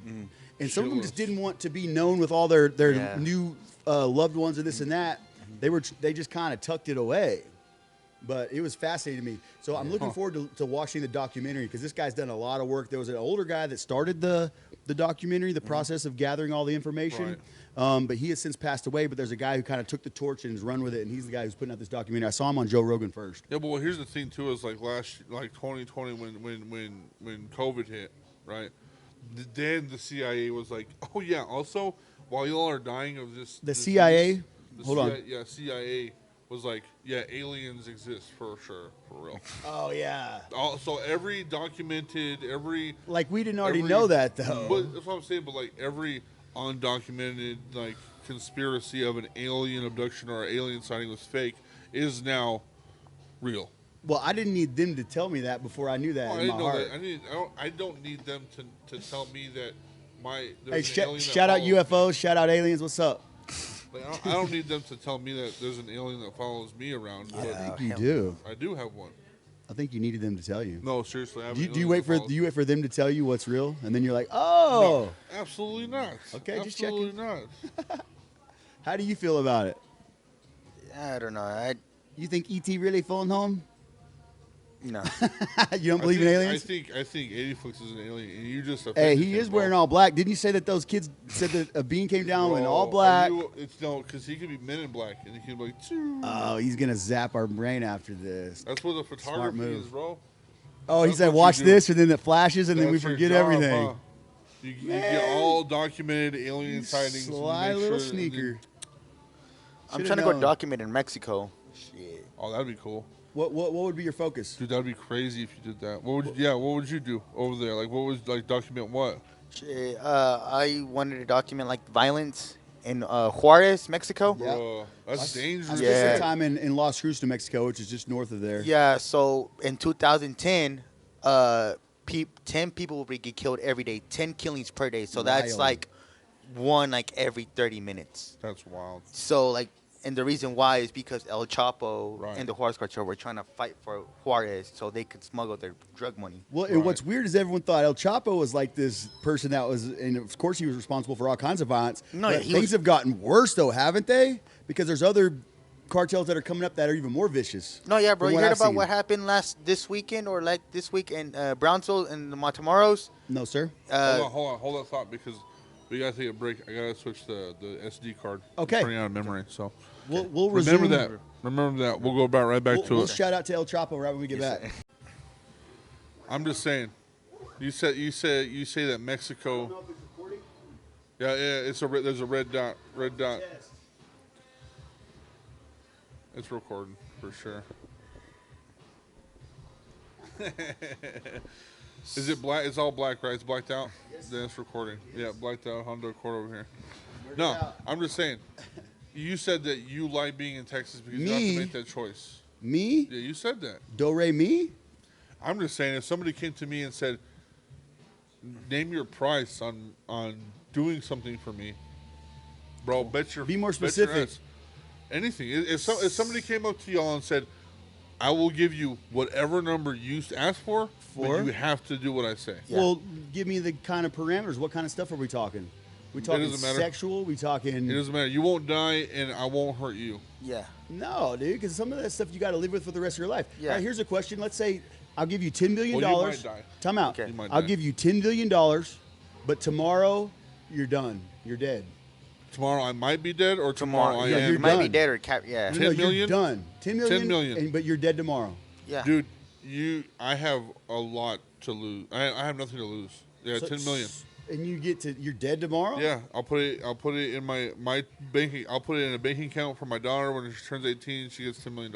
And some of them just didn't want to be known with all their new loved ones and this and that. They just kind of tucked it away. But it was fascinating to me. So I'm looking forward to watching the documentary because this guy's done a lot of work. There was an older guy that started the documentary, the process of gathering all the information. But he has since passed away. But there's a guy who kind of took the torch and has run with it, and he's the guy who's putting out this documentary. I saw him on Joe Rogan first. Yeah, but well, here's the thing too: is like 2020 when COVID hit, right? Then the CIA was like, oh yeah, also while y'all are dying of this, The CIA. Hold on. Yeah, CIA was like, yeah, aliens exist for sure, for real. Oh yeah. So every documented, Like we didn't already know that though. But that's what I'm saying. But like every undocumented like conspiracy of an alien abduction or alien sighting was fake is now real. Well, I didn't need them to tell me that before I knew that in my heart. I don't need them to tell me that Hey, there's an alien that shout out follows UFOs, me. shout out aliens. What's up? Like, I don't need them to tell me that there's an alien that follows me around. I But think you do. I do have one. I think you needed them to tell you. No, seriously. I have Do an you alien wait that for follows- them to tell you what's real, and then you're like, oh. No, absolutely not. Okay, just checking. Absolutely not. How do you feel about it? I don't know. You think ET really phoned home? No. You don't believe in aliens? I think 80flix is an alien, and you just Hey, he is wearing all black. Didn't you say that those kids said that a bean came down in all black? It's no, because he could be Men in Black, and he can be like, "Choo." Oh, he's gonna zap our brain after this. That's what the photography move. is, bro. Oh, he That's said, what you watch do. this, and then it flashes, and then we That's your forget job, everything. huh? You get all documented alien sightings. and Sly make little sure- sneaker. I'm Should've trying to go known. document in Mexico. Shit. Oh, that'd be cool, What would be your focus? dude. That'd be crazy if you did that. What would you do over there? Like, what would document what? Shit. I wanted to document like violence in Juarez, Mexico. Yeah. Bro, that's I dangerous. spent Yeah. some time in Las Cruces, New Mexico, which is just north of there. Yeah, so in 2010, 10 people would get killed every day, 10 killings per day. So that's Wild. like one like every 30 minutes. That's wild. So like, and the reason why is because El Chapo Right. and the Juarez cartel were trying to fight for Juarez so they could smuggle their drug money. Well, and what's weird is everyone thought El Chapo was like this person that was, and of course he was responsible for all kinds of violence. No, but he things was- have gotten worse though, haven't they? Because there's other cartels that are coming up that are even more vicious. No, yeah, bro. from You what heard I've about seen. what happened this weekend or like this week in Brownsville and the Matamoros? No, sir. Hold that thought because we gotta take a break. I gotta switch the SD card. Okay. It's running out of memory. So We'll resume. Remember that. We'll go right back to We'll it. shout out to El Chapo right when we get back. I'm just saying. You say that Mexico. Yeah. There's a red dot. It's recording for sure. Is it black? It's all black, right? It's blacked out. Then it's recording. Yeah, blacked out Honda Accord over here. No, I'm just saying. You said that you like being in Texas because you don't have Me? to make that choice. Me? Yeah, you said that. Do re mi? I'm just saying, if somebody came to me and said, "Name your price on doing something for me," bro, bet your Be more bet your specific. ass. Anything. If somebody came up to y'all and said, "I will give you whatever number you ask for, For? but you have to do what I say." Yeah. Well, give me the kind of parameters. What kind of stuff are we talking? We talking doesn't matter. sexual? We talking? It doesn't matter. You won't die, and I won't hurt you. Yeah. No, dude, because some of that stuff you got to live with for the rest of your life. Yeah. All right, here's a question. Let's say I'll give you $10 billion. Well, you might die. Time out. Okay. You might I'll die. give you $10 billion, but tomorrow you're done. You're dead. Tomorrow I might be dead, or tomorrow I Yeah, am. you're You might be done. dead or cap. Yeah. No, 10 you're million? done. 10 million. 10 million. But you're dead tomorrow. Yeah. Dude, I have a lot to lose. I have nothing to lose. Yeah, So- 10 million. And you're dead tomorrow? Yeah, I'll put it in my banking. I'll put it in a banking account for my daughter when she turns 18. She gets $10 million.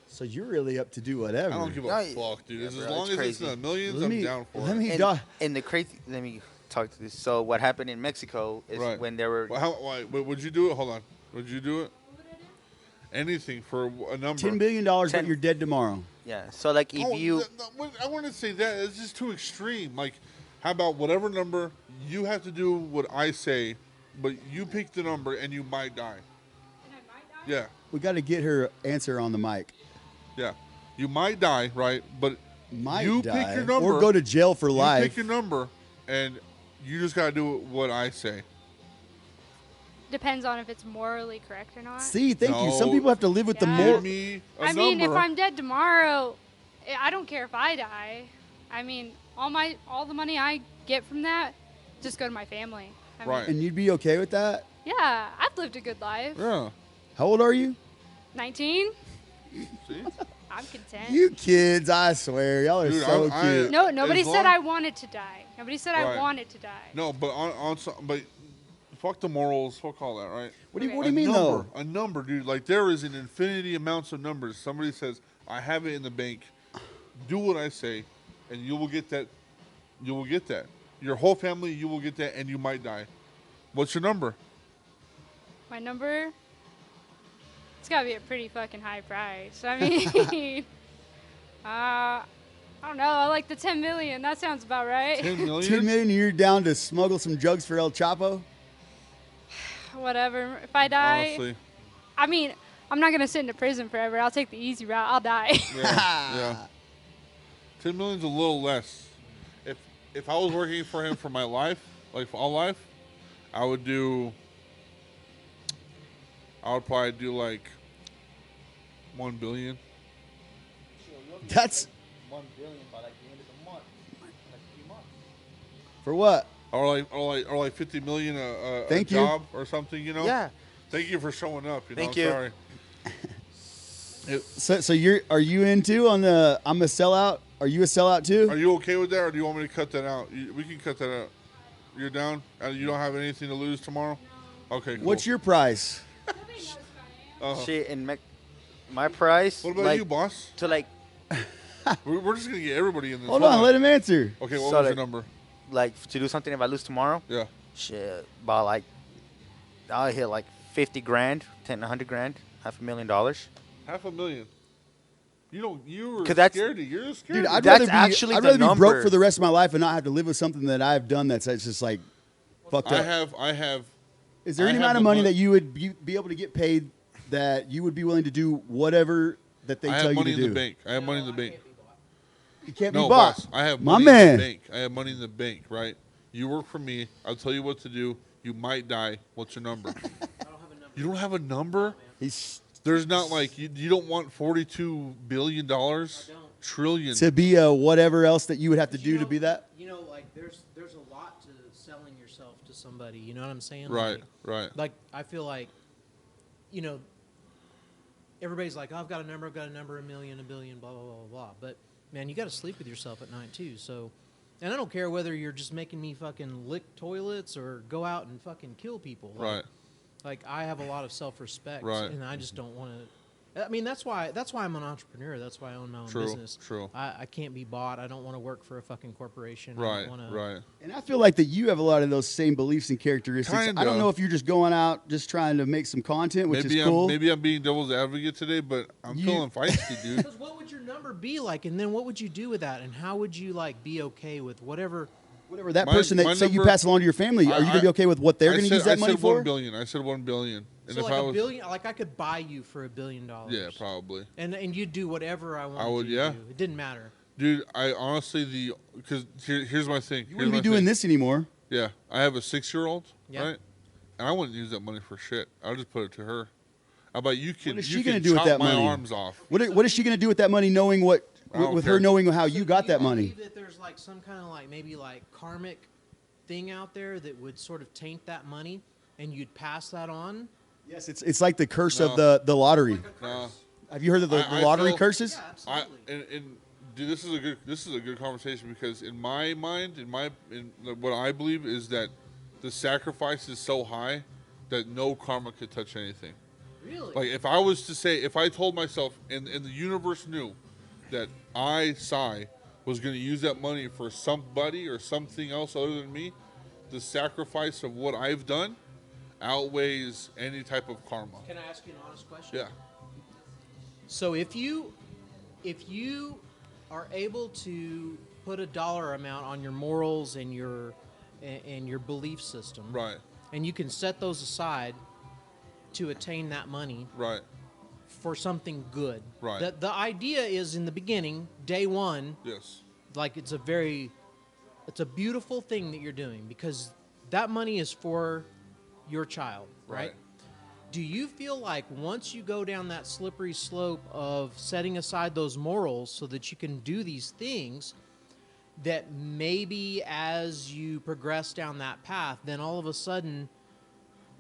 So you're really up to do whatever. I don't give No, a fuck, dude. yeah, as bro, long it's as crazy. it's in the millions, Let I'm me- down for let it. me- And the crazy. Let me talk to this. So what happened in Mexico is Right. when there were. Well, would you do it? Hold on. Would you do it? Anything for a number. $10 billion, but 10 you're dead tomorrow. Yeah. So like if you. I want to say that it's just too extreme. Like, how about whatever number you have to do what I say, but you pick the number and you might die. Yeah, We got to get her answer on the mic. yeah. You might die, right? But Might you die, pick your number or go to jail for You life. pick your number, and you just gotta do what I say. Depends on if it's morally correct or not. See, thank you. Some No. people have to live with the Yeah. more. Give me a I mean, if number. I'm dead tomorrow, I don't care if I die. I mean, all the money I get from that just go to my family. I mean, Right. And you'd be okay with that? yeah, I've lived a good life. Yeah. How old are you? 19. See? I'm content. You kids, I swear, y'all are Dude, so I- cute. No, nobody As said long- I wanted to die. Nobody said I Right. wanted to die. No, but but fuck the morals. Fuck all that, right? What do you, Okay. what do you A mean, number, though? A number, dude. Like, there is an infinity amounts of numbers. Somebody says, I have it in the bank. Do what I say, and you will get that. You will get that. Your whole family, you will get that, and you might die. What's your number? My number? It's got to be a pretty fucking high price. I mean, I don't know. I like the 10 million. That sounds about right. 10 million? 10 million, you're down to smuggle some drugs for El Chapo? Whatever. If I die, Honestly. I mean, I'm not gonna sit in a prison forever. I'll take the easy route. I'll die. Yeah, yeah. 10 million's a little less. If I was working for him for my life, like for all life, I would probably do like 1 billion. That's 1 billion by like the end of the month. Like 3 months. for what? Or like 50 million a Thank you. job or something, you know? Yeah. Thank you for showing up, you know. Thank you. Sorry. So are you into on the I'm a sellout? Are you a sellout too? Are you okay with that, or do you want me to cut that out? We can cut that out. You're down? You don't have anything to lose tomorrow? Okay, cool. What's your price? Shit, and my price. What about like, you, boss? To like, We're just going to get everybody in this. Hold on, let him answer. Okay, what So, was like- your number? like to do something if I lose tomorrow. Yeah. Shit, about like, I'll hit like 50 grand, 100 grand, $500,000. $500,000. You were 'Cause that's- scared. You're scared. Dude, I'd That's rather be, actually I'd the rather be broke number. for the rest of my life and not have to live with something that I've done that's just like fucked up. I have. Is there I any have amount of the money mon- that you would be able to get paid that you would be willing to do whatever that they I tell have you money to in do? the bank. I have money in the bank. You can't No, be bought. boss. I have My money man. in the bank. I have money in the bank, right? You work for me. I'll tell you what to do. You might die. What's your number? You don't have a number? He's There's not like you don't want $42 billion, trillion. to be a whatever else that you would have to But do to be that. You know, like there's a lot to selling yourself to somebody. You know what I'm saying? Right, Like, right. like I feel like, you know, everybody's like, oh, I've got a number, a million, a billion, blah blah blah blah blah. But man, you got to sleep with yourself at night too. So, and I don't care whether you're just making me fucking lick toilets or go out and fucking kill people. Like, Right. Like I have a lot of self-respect, Right. and I just don't want to. I mean, that's why I'm an entrepreneur. That's why I own my own True, business. true. I can't be bought. I don't want to work for a fucking corporation. I Right, don't wanna, right. And I feel like that you have a lot of those same beliefs and characteristics. I Kinda. don't know if you're just going out just trying to make some content, which Maybe is cool. maybe I'm being devil's advocate today, but I'm You- feeling feisty, dude. Because what would your number be like, and then what would you do with that, and how would you like be okay with whatever? Whatever that My- person that my say you number- pass along to your family, are you going to be okay with what they're I going to said- use that money I said for? 1 billion. I said 1 billion. And So if like I a was, billion, like I could buy you for $1 billion. yeah, probably. And you'd do whatever I wanted. would, you yeah. To do. It didn't matter. Dude, I honestly because here's my thing. You wouldn't be doing this anymore. Yeah, I have a 6-year-old, Yeah. right? And I wouldn't use that money for shit. I'll just put it to her. How about you can? What is you she can gonna do with chop that my money? arms off. What is she going to do with that money, knowing what I don't with care. her knowing how you So got do that money? believe that there's like some kind of like maybe like karmic thing out there that would sort of taint that money. and you'd pass that on. Yes, it's like the curse No. of the lottery. Nah. Have you heard of the I lottery feel- curses? Yeah, I absolutely. and dude, this is a good conversation because in my mind, in what I believe is that the sacrifice is so high that no karma could touch anything. Really? Like if I was to say, if I told myself and the universe knew that I, Sai, was going to use that money for somebody or something else other than me, the sacrifice of what I've done outweighs any type of karma. Can I ask you an honest question? Yeah. So if you are able to put a dollar amount on your morals and your belief system, Right. and you can set those aside to attain that money Right. for something good. Right. The idea is in the beginning, day one, Yes. like it's a beautiful thing that you're doing because that money is for your child, right? Do you feel like once you go down that slippery slope of setting aside those morals so that you can do these things, that maybe as you progress down that path, then all of a sudden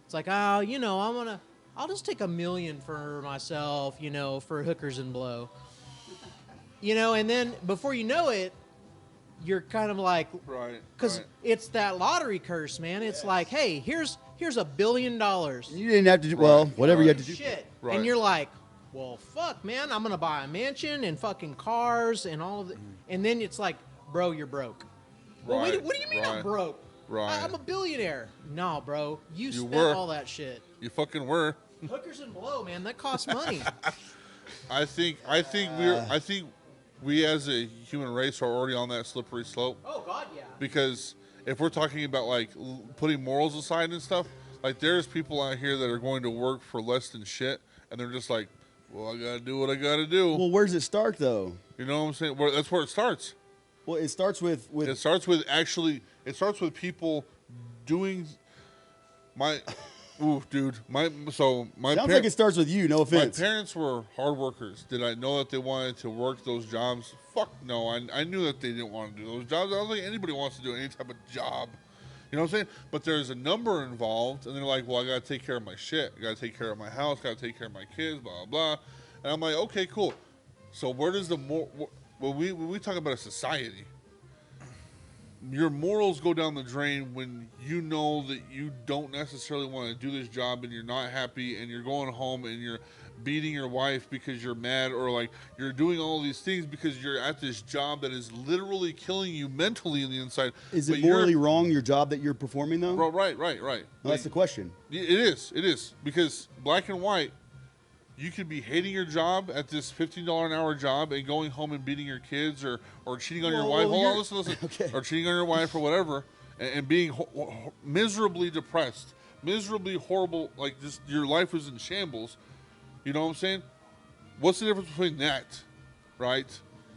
it's like, oh, I'll just take $1 million for myself, for hookers and blow. And then before you know it, you're kind of like, Right. because right. it's that lottery curse, man. It's like, hey, here's $1 billion. You didn't have to do well, whatever you had to do. Shit. Right. And you're like, well, fuck, man, I'm gonna buy a mansion and fucking cars and all of it. And then it's like, bro, you're broke. Well, Right, what do you mean I'm right, broke? right. I'm a billionaire. No, bro, you spent were. all that shit. You fucking were. Hookers and blow, man, that costs money. I think we as a human race are already on that slippery slope Oh God, yeah. because if we're talking about like putting morals aside and stuff, like there's people out here that are going to work for less than shit and they're just like, well, I gotta do what I gotta do. Well, where does it start though? You know what I'm saying? That's where it starts. Well, it starts with It starts with people doing my dude. My sounds par- like it starts with you. No my offense. parents were hard workers. Did I know that they wanted to work those jobs? Fuck no. I knew that they didn't want to do those jobs. I don't think anybody wants to do any type of job. You know what I'm saying? But there's a number involved, and they're like, well, I got to take care of my shit. I got to take care of my house. Got to take care of my kids, blah, blah, blah. And I'm like, okay, cool. So where does when we talk about a society, your morals go down the drain when you know that you don't necessarily want to do this job and you're not happy and you're going home and you're beating your wife because you're mad or like you're doing all these things because you're at this job that is literally killing you mentally in the inside. Is But it you're- morally wrong your job that you're performing though? Bro, right. Well, that's the question. It is because black and white, you could be hating your job at this $15 an hour job and going home and beating your kids or cheating on your wife. Hold on, listen. Okay. Or cheating on your wife or whatever and being miserably depressed, miserably horrible, like just your life is in shambles. You know what I'm saying? What's the difference between that, right?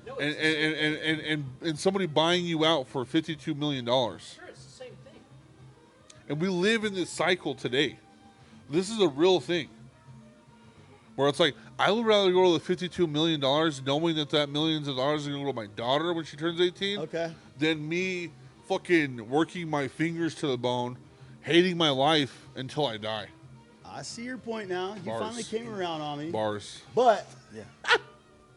No, And somebody buying you out for $52 million. Sure, it's the same thing. And we live in this cycle today. This is a real thing. Where it's like, I would rather go to the $52 million knowing that millions of dollars is going to go to my daughter when she turns 18 Okay. than me fucking working my fingers to the bone, hating my life until I die. I see your point now. You Bars. finally came around on me. Bars. But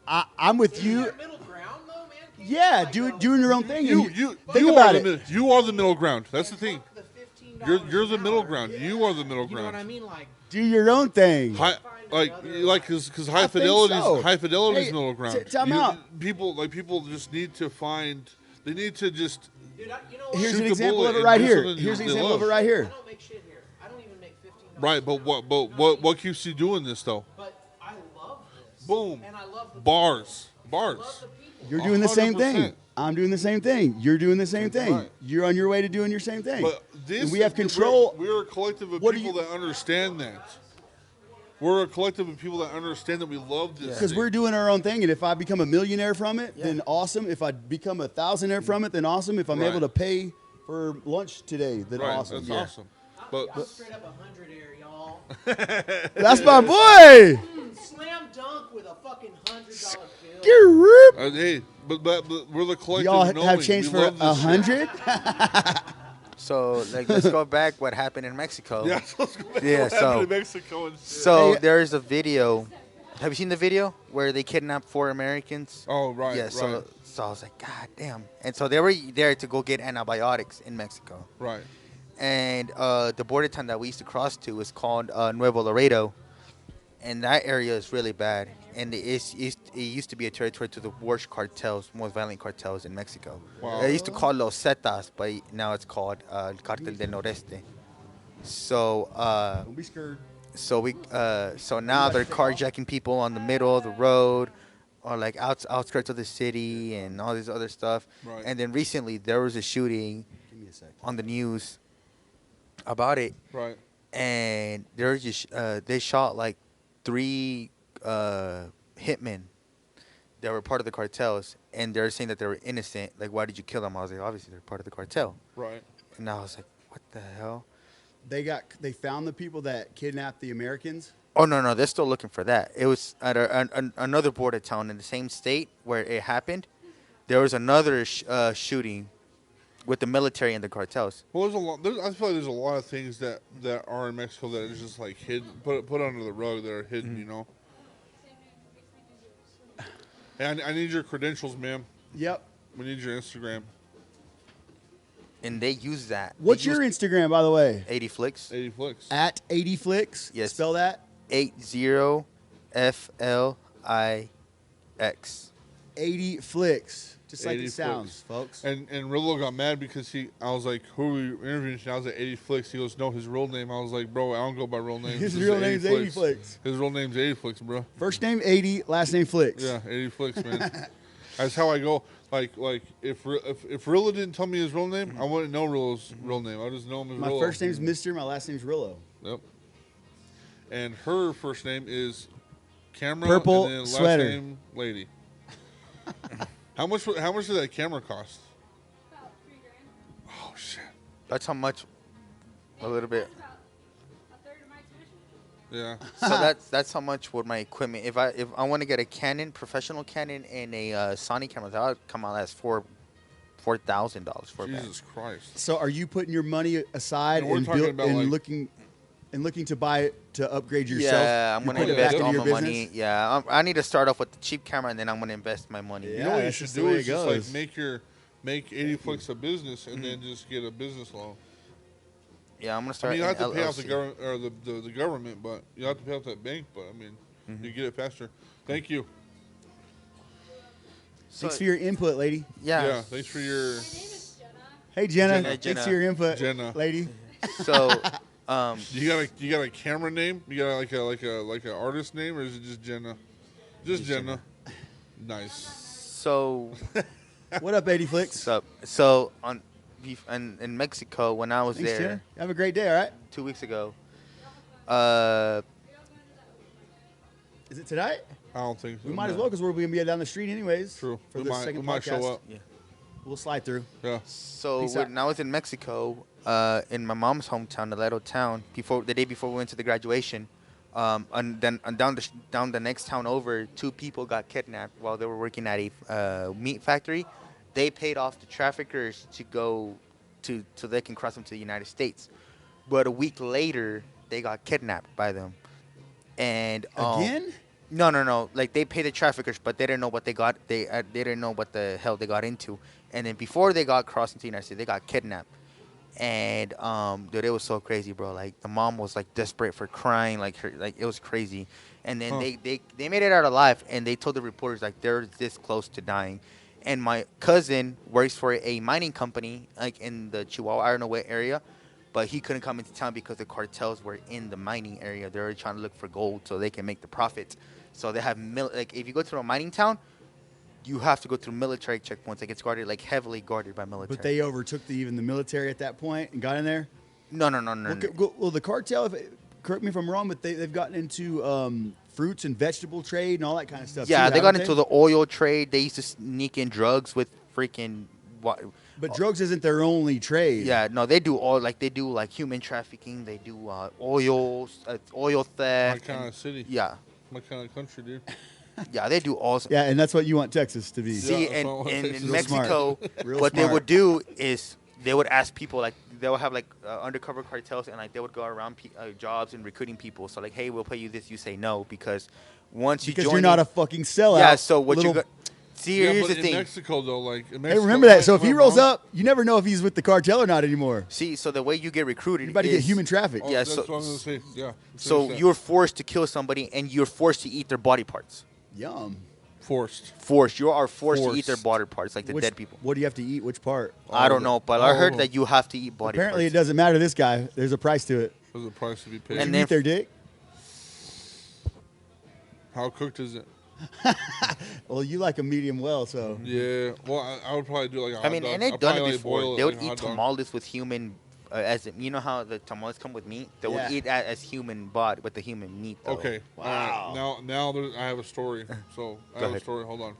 I'm with Is you. there a middle ground though, man? Can you Yeah, like doing go, doing your own thing. You think about are it. you are the middle ground. That's the thing. fuck the $15 You're the an middle hour. ground. You are the middle You know what I ground. mean? Like, Do your own thing. High, because high I think fidelity so. high fidelity is Hey, middle ground. time out. People just need to find. They need to just. dude, you know what? Here's Shoot an the example bullet of it and right do here. something Here's an they example of it love. right I here. don't make shit here. I don't even make $15. Right, but what keeps you doing this though? But I love this. Boom. And I love the Bars. people. I love Bars. the people. You're doing the same 100%. thing. I'm doing the same thing. You're doing the same thing. Right. You're on your way to doing your same thing. But this And we have is- control. We're a collective of What do people you- that understand that. We're a collective of people that understand that we love this. Because thing. we're doing our own thing, and if I become a millionaire from it, then awesome. If I become a thousandaire from it, then awesome. If I'm Right. able to pay for lunch today, then right. awesome. That's awesome. But I'm straight up 100 air, y'all. That's my boy. Slam dunk with a fucking $100 bill. hey, but we're the collective. Y'all knowing. have changed We for love this shit. 100. So like, let's go back. What happened in Mexico? Yeah, so let's go back to Yeah, what happened so- in Mexico and shit. So Hey, there's a video. Have you seen the video where they kidnapped 4 Americans? Oh, right, Yeah. right, So I was like, God damn. And so they were there to go get antibiotics in Mexico. right. And the border town that we used to cross to is called Nuevo Laredo, and that area is really bad. And it used to be a territory to the worst cartels, most violent cartels in Mexico. Wow. They used to call Los Zetas, but now it's called Cartel del Noreste. So Don't be scared. so now they're carjacking people on the middle of the road, or like outskirts of the city, and all this other stuff. Right. And then recently there was a shooting Give me a sec. on the news about it, Right. and they're just they shot like 3 hitmen that were part of the cartels, and they're saying that they were innocent. Like, why did you kill them? I was like, obviously they're part of the cartel. Right. And I was like, what the hell? They found the people that kidnapped the Americans. Oh no, they're still looking for that. It was at another border town in the same state where it happened. There was another shooting with the military and the cartels. Well, there's a lot. I feel like there's a lot of things that are in Mexico that is just like hidden, put under the rug that are hidden. Mm-hmm. You know. Hey, I need your credentials, ma'am. Yep. We need your Instagram. And they use that. What's your Instagram, by the way? 80 flicks? 80 flicks. At 80 flicks. Yes. Spell that. 80 FLIX. 80 flicks. Just like 80 it sounds, folks. And Rillo got mad because I was like, who are you interviewing? I was like, 80 flicks. He goes, no, his real name. I was like, bro, I don't go by real names. His This is real name's 80 Flicks. His real name's 80 flicks, bro. First name 80, last name Flicks. Yeah, 80 flicks, man. That's how I go. Like if Rillo didn't tell me his real name, I wouldn't know Rillo's real name. I just know him as My Rillo. first name's Mister, my last name's Rillo. Yep. And her first name is Camera. Purple and then last sweater. name Lady. How much did that camera cost? About $3,000. Oh shit. That's how much? A little bit. About a third of my tuition. Yeah. So that's how much would my equipment. If I want to get a Canon, professional Canon, and a Sony camera, that would come out as $4,000 for a bag. Jesus Christ. So are you putting your money aside And we're and, talking about, like- looking to buy it to upgrade yourself? Yeah, I'm You gonna put it invest back all into my your money. business? Yeah, I need to start off with the cheap camera, and then I'm gonna invest my money. Yeah. You know what you that's should just the do way is it just goes. like make 80 flicks a business and then just get a business loan. Yeah, I'm gonna I start. mean, you an have to pay off the LLC. government or the government, but you have to pay off that bank. But I mean, you get it faster. Thank you. So, Thanks for your input, lady. yeah. Thanks for your. My name is Jenna. Hey, Jenna. Jenna. Thanks Jenna. for your input, Jenna. lady. So, You got a camera name? You got like a artist name, or is it just Jenna? Just Jenna. Nice. so, What up, 80 Flicks? so in Mexico when I was Thanks, there Jenna. Have a great day, all right? 2 weeks ago, Is it tonight? I don't think so. We might as no. well because we're going to be down the street anyways. True. For We the might second might podcast. show up. We'll slide through. Yeah. So Peace out. when I was in Mexico, in my mom's hometown, the little town, the day before we went to the graduation, and then down the next town over, 2 people got kidnapped while they were working at a meat factory. They paid off the traffickers to go so they can cross them to the United States. But a week later, they got kidnapped by them. And Again? No. Like they paid the traffickers, but they didn't know what they got. They didn't know what the hell they got into. And then before they got crossed into the United States, they got kidnapped. And dude, it was so crazy, bro. Like the mom was like desperate for crying, like it was crazy. And then they made it out alive, and they told the reporters like they're this close to dying. And my cousin works for a mining company, like in the Chihuahua, I don't know what area, but he couldn't come into town because the cartels were in the mining area. They were trying to look for gold so they can make the profits. So they have like if you go to a mining town, you have to go through military checkpoints. Like it's guarded, like heavily guarded by military. But they overtook even the military at that point and got in there? No. Well, the cartel, correct me if I'm wrong, but they've gotten into fruits and vegetable trade and all that kind of stuff. Yeah, too, they got haven't into the oil trade. They used to sneak in drugs with freaking. But drugs isn't their only trade. Yeah, no, they do like human trafficking. They do oil My theft. kind of city. Yeah, My kind of country, dude. yeah, they do all. Yeah, and that's what you want Texas to be. See, Yeah, that's what I and wanna in say. Real smart. Mexico, Real what they smart. would do is they would ask people like they would have like undercover cartels and like they would go around jobs and recruiting people. So like, hey, we'll pay you this. You say no because once you Because join you're not in- a fucking sellout. yeah. So what little- you got? See, Yeah, here's but the in thing. Mexico though, like in Hey, Mexico, remember that. So if my he rolls mom- up, you never know if he's with the cartel or not anymore. See, so the way you get recruited You're about to is get human trafficked. Oh, Yeah, that's so- what I'm gonna say. Yeah. so Finish that. you're forced to kill somebody and you're forced to eat their body parts. Yum. forced. Forced. You are forced to eat their Forced. body parts like the Which- dead people. What do you have to eat? Which part? I don't know, but I all heard of that you have to eat body Apparently, it parts. doesn't matter to this guy. There's a price to it. There's a price to be paid. Would And you then- eat their dick? How cooked is it? Well, you like a medium well, so. Yeah. Well, I would probably do like a hot I mean, dog. and they've I'd done probably, it like, before. boil They would like a eat hot dog. tamales with human, you know how the tamales come with meat. They would Yeah. eat that as human body with the human meat. Though. Okay. Wow. Now I have a story. So I Go have a ahead. story. Hold on.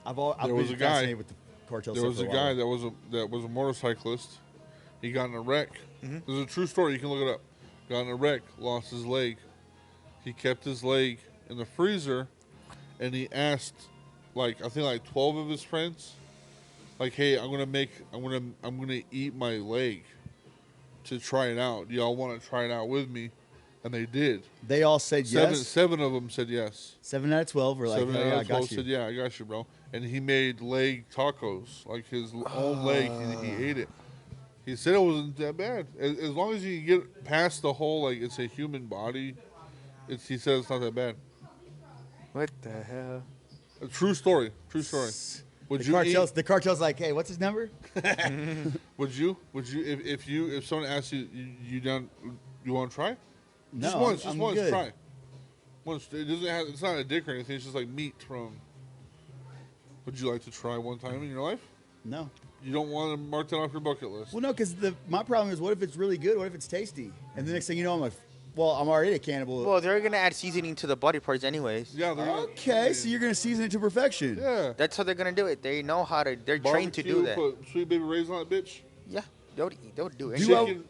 I've There was been a guy- fascinated with the cartel There stuff was for a while. guy that was a motorcyclist. He got in a wreck. Mm-hmm. There's a true story. You can look it up. Got in a wreck. Lost his leg. He kept his leg in the freezer, and he asked, like I think like 12 of his friends, like, "Hey, I'm gonna eat my leg to try it out. Do y'all want to try it out with me?" And they did. They all said yes. Seven of them said yes. 7 out of 12 were like, Seven "Oh, out yeah, I of 12 got you." said, "Yeah, I got you, bro." And he made leg tacos, like his own leg. He ate it. He said it wasn't that bad. As long as you get past the whole, like, it's a human body, he said it's not that bad. What the hell? A true story. True story. Would you The cartel's like, "Hey, what's his number?" Would you if someone asked you you want to try? No, Just once, I'm once, good. try. Once. It doesn't have. It's not a dick or anything. It's just like meat from. Would you like to try one time in your life? No. You don't want to mark that off your bucket list. Well, no, because my problem is, what if it's really good? What if it's tasty? And the next thing you know, I'm already a cannibal. Well, they're gonna add seasoning to the body parts anyways. Yeah. They're gonna- Okay, so you're gonna season it to perfection. Yeah. That's how they're gonna do it. They know how to. They're trained to do Barbecue, that. Put sweet baby raisins on it, bitch. Yeah, they would do it. Do I- Chicken,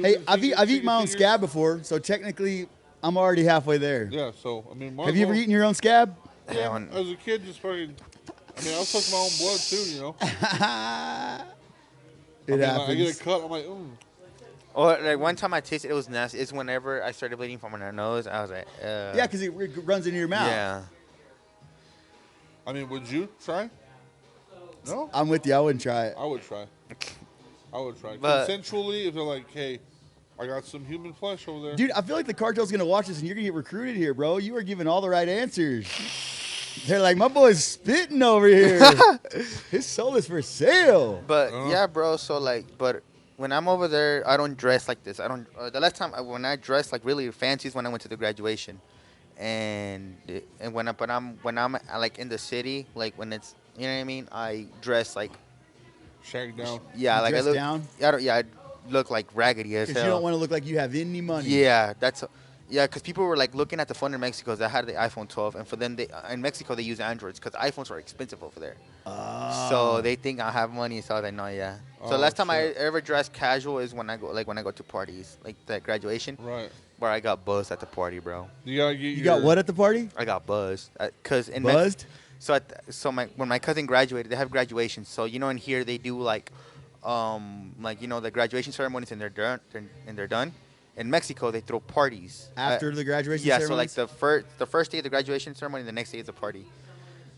Hey, I've eaten my own scab before, so technically I'm already halfway there. Yeah. So I mean, Have you ever eaten your own scab? Yeah, on- as a kid, just fucking. I mean, I was sucking my own blood too. You know. It I mean, like, happens. I get a cut. I'm like, Or like one time I tasted it was nasty. It's whenever I started bleeding from my nose. I was like, Yeah, because it runs into your mouth. yeah. I mean, would you try? No, I'm with you. I wouldn't try it. I would try. I would try. But- Consensually, if they're like, hey, I got some human flesh over there. Dude, I feel like the cartel's gonna watch this and you're gonna get recruited here, bro. You are giving all the right answers. They're like, my boy's spitting over here. His soul is for sale. But yeah, bro. So like, but when I'm over there, I don't dress like this. I don't. The last time when I dressed like really fancy is when I went to the graduation, and when I'm like in the city, like when it's you know what I mean, I dress like Shag down. yeah, You like I dress look down? I look like raggedy as Because hell. you don't want to look like you have any money. Yeah, because people were like looking at the phone in Mexico that had the iPhone 12, and for them, in Mexico they use Androids because iPhones are expensive over there. So they think I have money. So I was like, no, yeah. So Oh, last time I shit. ever dressed casual is when I go to parties, like that graduation, Right. where I got buzzed at the party, bro. You gotta get You got what at the party? I got buzzed because in Buzzed? when my cousin graduated, they have graduation. So you know, in here they do like you know the graduation ceremonies and they're done. In Mexico, they throw parties After the graduation yeah, ceremonies? so like the first day of the graduation ceremony, the next day is a party.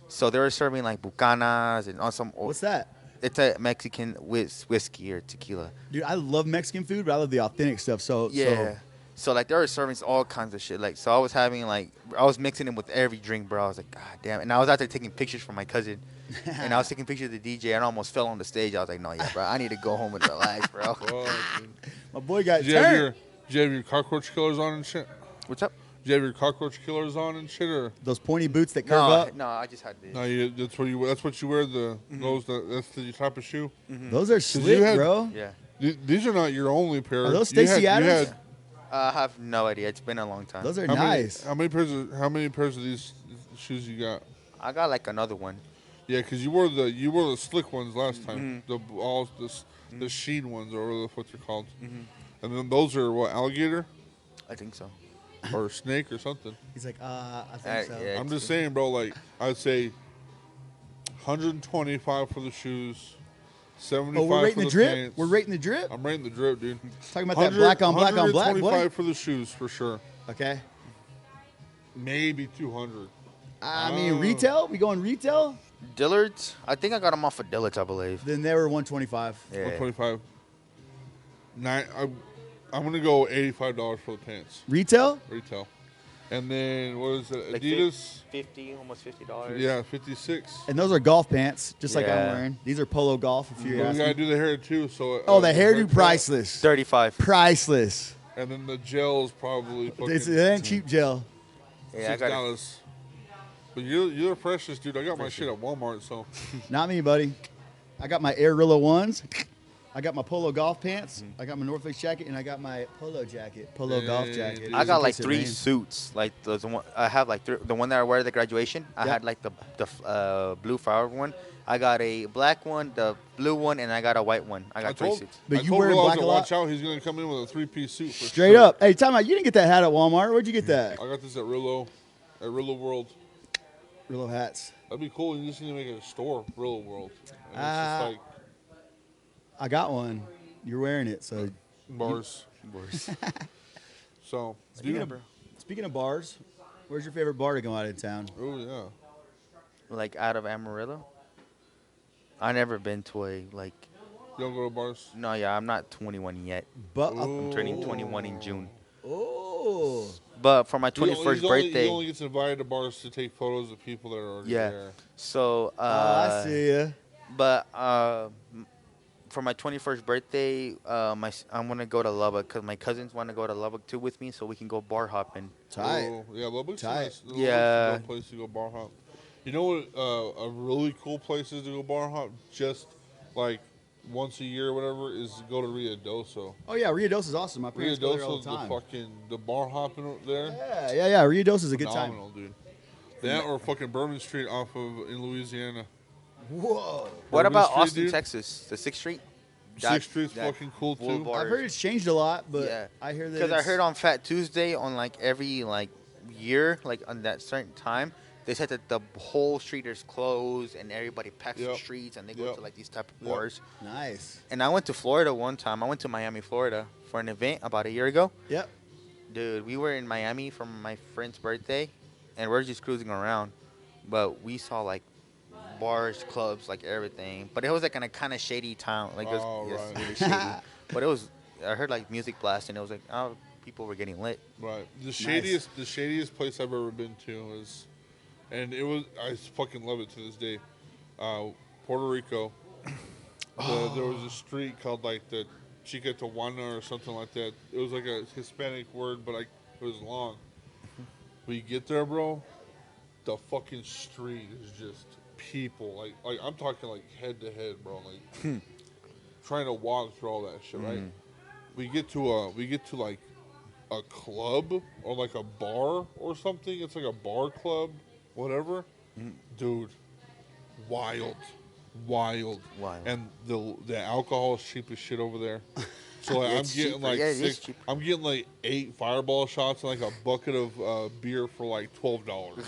So they were serving like bucanas and on some. What's that? It's a Mexican whiskey or tequila. Dude, I love Mexican food, but I love the authentic stuff. So Yeah. So like they were serving all kinds of shit. Like so I was having like I was mixing it with every drink, bro. I was like, God damn. And I was out there taking pictures for my cousin. And I was taking pictures of the DJ and I almost fell on the stage. I was like, no, yeah, bro, I need to go home and relax, bro. Fuck, dude. my boy got Did you have turned. your cockroach killers on and shit? What's up? Did you have your cockroach killers on and shit, or Those pointy boots that curve up. No, I just had this. no? That's what you wear. That's the type of shoe. Those are you slick, had- bro. Yeah. These are not your only pair. Are those You Stacey had- you Adams? had- I have no idea. It's been a long time. Those are How nice. Many, how many pairs of these shoes you got? I got like another one. Yeah, because you wore the slick ones last time. The sheen ones, or what they're called. And then those are what, alligator I think so. or snake or something. He's like, I think so. yeah. I'm just saying, bro. Like I'd say, 125 for the shoes, 75 Oh, we're rating for the drip. pants. We're rating the drip. I'm rating the drip, dude. Talking about that black on black on black, boy. 125 for the shoes for sure. Okay. Maybe 200. I mean, retail. We going retail? Dillard's. I think I got them off of Dillard's, I believe. Then they were 125. Yeah. 125. I'm gonna go $85 for the pants Retail? retail, and then what is it? Like Adidas. 50, almost $50. Yeah, 56. And those are golf pants, just like I'm Yeah. wearing. These are polo golf. If you're But we gotta asking. do the hair too. So Oh, the hairdo haircut, priceless. 35. Priceless. and then the gel is probably fucking It ain't cheap gel. Yeah, I got it. $6. But you're the freshest, dude. I got my shit at Walmart, so Not me, buddy. I got my Airilla ones. I got my polo golf pants. I got my North Face jacket, and I got my polo jacket, polo golf Yeah, jacket. dude. I just got in like case it 3 rains. suits. Like those one, I have like the one that I wear at the graduation. I Yep. had like the blue flower one. I got a black one, the blue one, and I got a white one. I got 3 suits. But I you told wear Real black to a lot? watch out. He's gonna come in with a 3-piece suit. For Straight sure. up. Hey, time out. You didn't get that hat at Walmart. Where'd you get that? I got this at Rillo World. Rillo hats. That'd be cool. You just need to make it a store, Rillo World. And it's Ah. just like I got one. You're wearing it, so. bars. So, Speaking of bars, where's your favorite bar to go out of town? oh yeah. Like out of Amarillo. I never been to a like. You don't go to bars? No, yeah, I'm not 21 yet. But I'm turning 21 in June. oh, But for my You only- 21st you birthday, only get invited to bars to take photos of people that are already yeah. there. So I see ya. But for my 21st birthday, I'm gonna go to Lubbock because my cousins want to go to Lubbock too with me, so we can go bar hopping. Tight. Oh, yeah, Lubbock's Tight. nice. Lubbock's Yeah. a good place to go bar hop. You know what? A really cool place is to go bar hop, just like once a year or whatever, is to go to Rio Doso. Oh yeah, Rio Dos is awesome. My Rio parents go there all Doso's the time. the bar hopping there. Yeah. Rio Dos is a good time. Phenomenal, dude. That or fucking Bourbon Street off of in Louisiana. Whoa. What Bourbon about Street, Austin, dude? Texas? The 6th Street. Sixth Street's fucking cool too. Boulevard. I've heard it's changed a lot, but Yeah. I hear that Because I it's- heard on Fat Tuesday on like every like year, like on that certain time, they said that the whole street is closed and everybody packs the Yep. streets and they go Yep. to like these type of Yep. bars. Nice. And I went to Florida one time. I went to Miami, Florida for an event about a year ago. Yep. Dude, we were in Miami for my friend's birthday, and we're just cruising around. But we saw like bars, clubs, like everything. But it was like in a kind of shady town. Like it was, Oh, yes, right. really shady. But it was. I heard like music blast, and it was like, oh, people were getting lit. Right. The shadiest place I've ever been to is, and I fucking love it to this day. Puerto Rico. There was a street called like the Chica Tijuana or something like that. It was like a Hispanic word, but it was long. When you get there, bro, the fucking street is just people. Like I'm talking like head to head, bro. Like trying to walk through all that shit, right? We get to like a club or like a bar or something. It's like a bar club, whatever. Dude, wild. And the alcohol is cheap as shit over there. So like, It's cheaper. Yeah, it is cheaper. I'm getting like 8 Fireball shots and like a bucket of beer for like $12.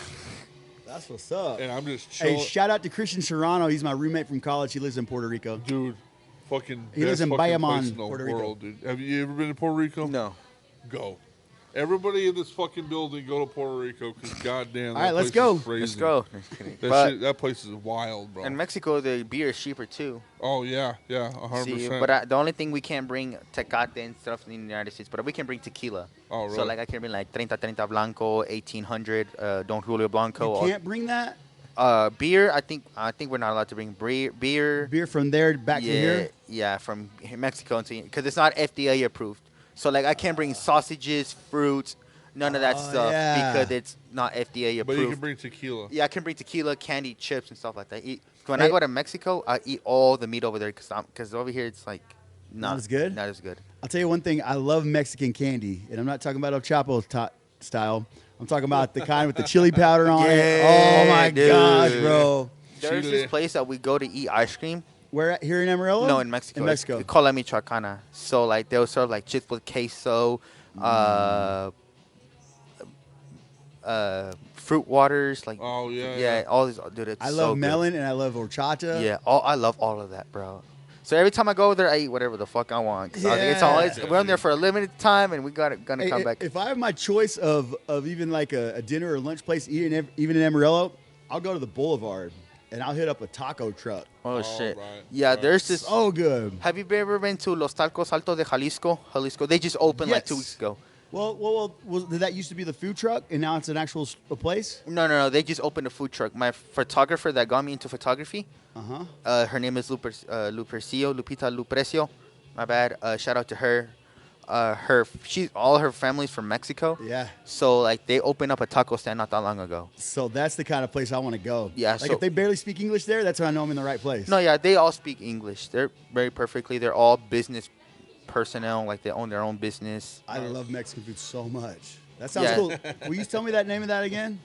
That's what's up. And I'm just chilling. Hey, shout out to Christian Serrano. He's my roommate from college. He lives in Puerto Rico. Dude, fucking He lives best in fucking Bayamon, place in the Puerto Rico. world, dude. Have you ever been to Puerto Rico? No. Go. Everybody in this fucking building go to Puerto Rico because goddamn. All right, that let's place go. is crazy. Let's go. Just kidding. That But shit, that place is wild, bro. in Mexico, the beer is cheaper too. Oh yeah, 100%. See, but the only thing we can't bring Tecate and stuff in the United States, but we can bring tequila. Oh, So really? like I can bring like 30 Blanco, 1800, Don Julio Blanco. You can't bring that Beer, I think we're not allowed to bring beer. beer from there back to here. Yeah, from Mexico because it's not FDA approved. So like I can't bring sausages, fruits, none of that stuff yeah. because it's not FDA But approved. you can bring tequila. Yeah, I can bring tequila, candy, chips, and stuff like that. When Hey. I go to Mexico, I eat all the meat over there because over here it's like Not as good? Not as good. I'll tell you one thing. I love Mexican candy, and I'm not talking about El Chapo style. I'm talking about the kind with the chili powder on it. Yeah, Oh my dude. gosh, bro! There's Chile. this place that we go to eat ice cream. Where at, here in Amarillo? No, in Mexico. In Mexico. It's called La Michoacana. So like they'll serve like chips with queso, fruit waters, like Oh, yeah. all these. Dude, it's I so love good. melon and I love horchata. Yeah, I love all of that, bro. So every time I go there, I eat whatever the fuck I want. 'Cause I was like, it's always we're on there for a limited time, and we gonna Hey, come back. if I have my choice of even like a dinner or lunch place, even in Amarillo, I'll go to the Boulevard and I'll hit up a taco truck. Oh shit! right, Yeah, right. there's this. So good. Have you ever been to Los Tacos Altos de Jalisco? Jalisco. They just opened like 2 weeks ago. Well, did that used to be the food truck and now it's an actual a place? No. They just opened a food truck. My photographer that got me into photography, her name is Lupita Luprecio. My bad. Shout out to her. All her family's from Mexico. Yeah. So like they opened up a taco stand not that long ago. So that's the kind of place I want to go. Yeah, Like so- if they barely speak English there, that's when I know I'm in the right place. No, yeah, they all speak English. They're very perfectly. They're all business personnel. Like they own their own business. I love Mexican food so much. That sounds Yeah. cool. Will you tell me that name of that again?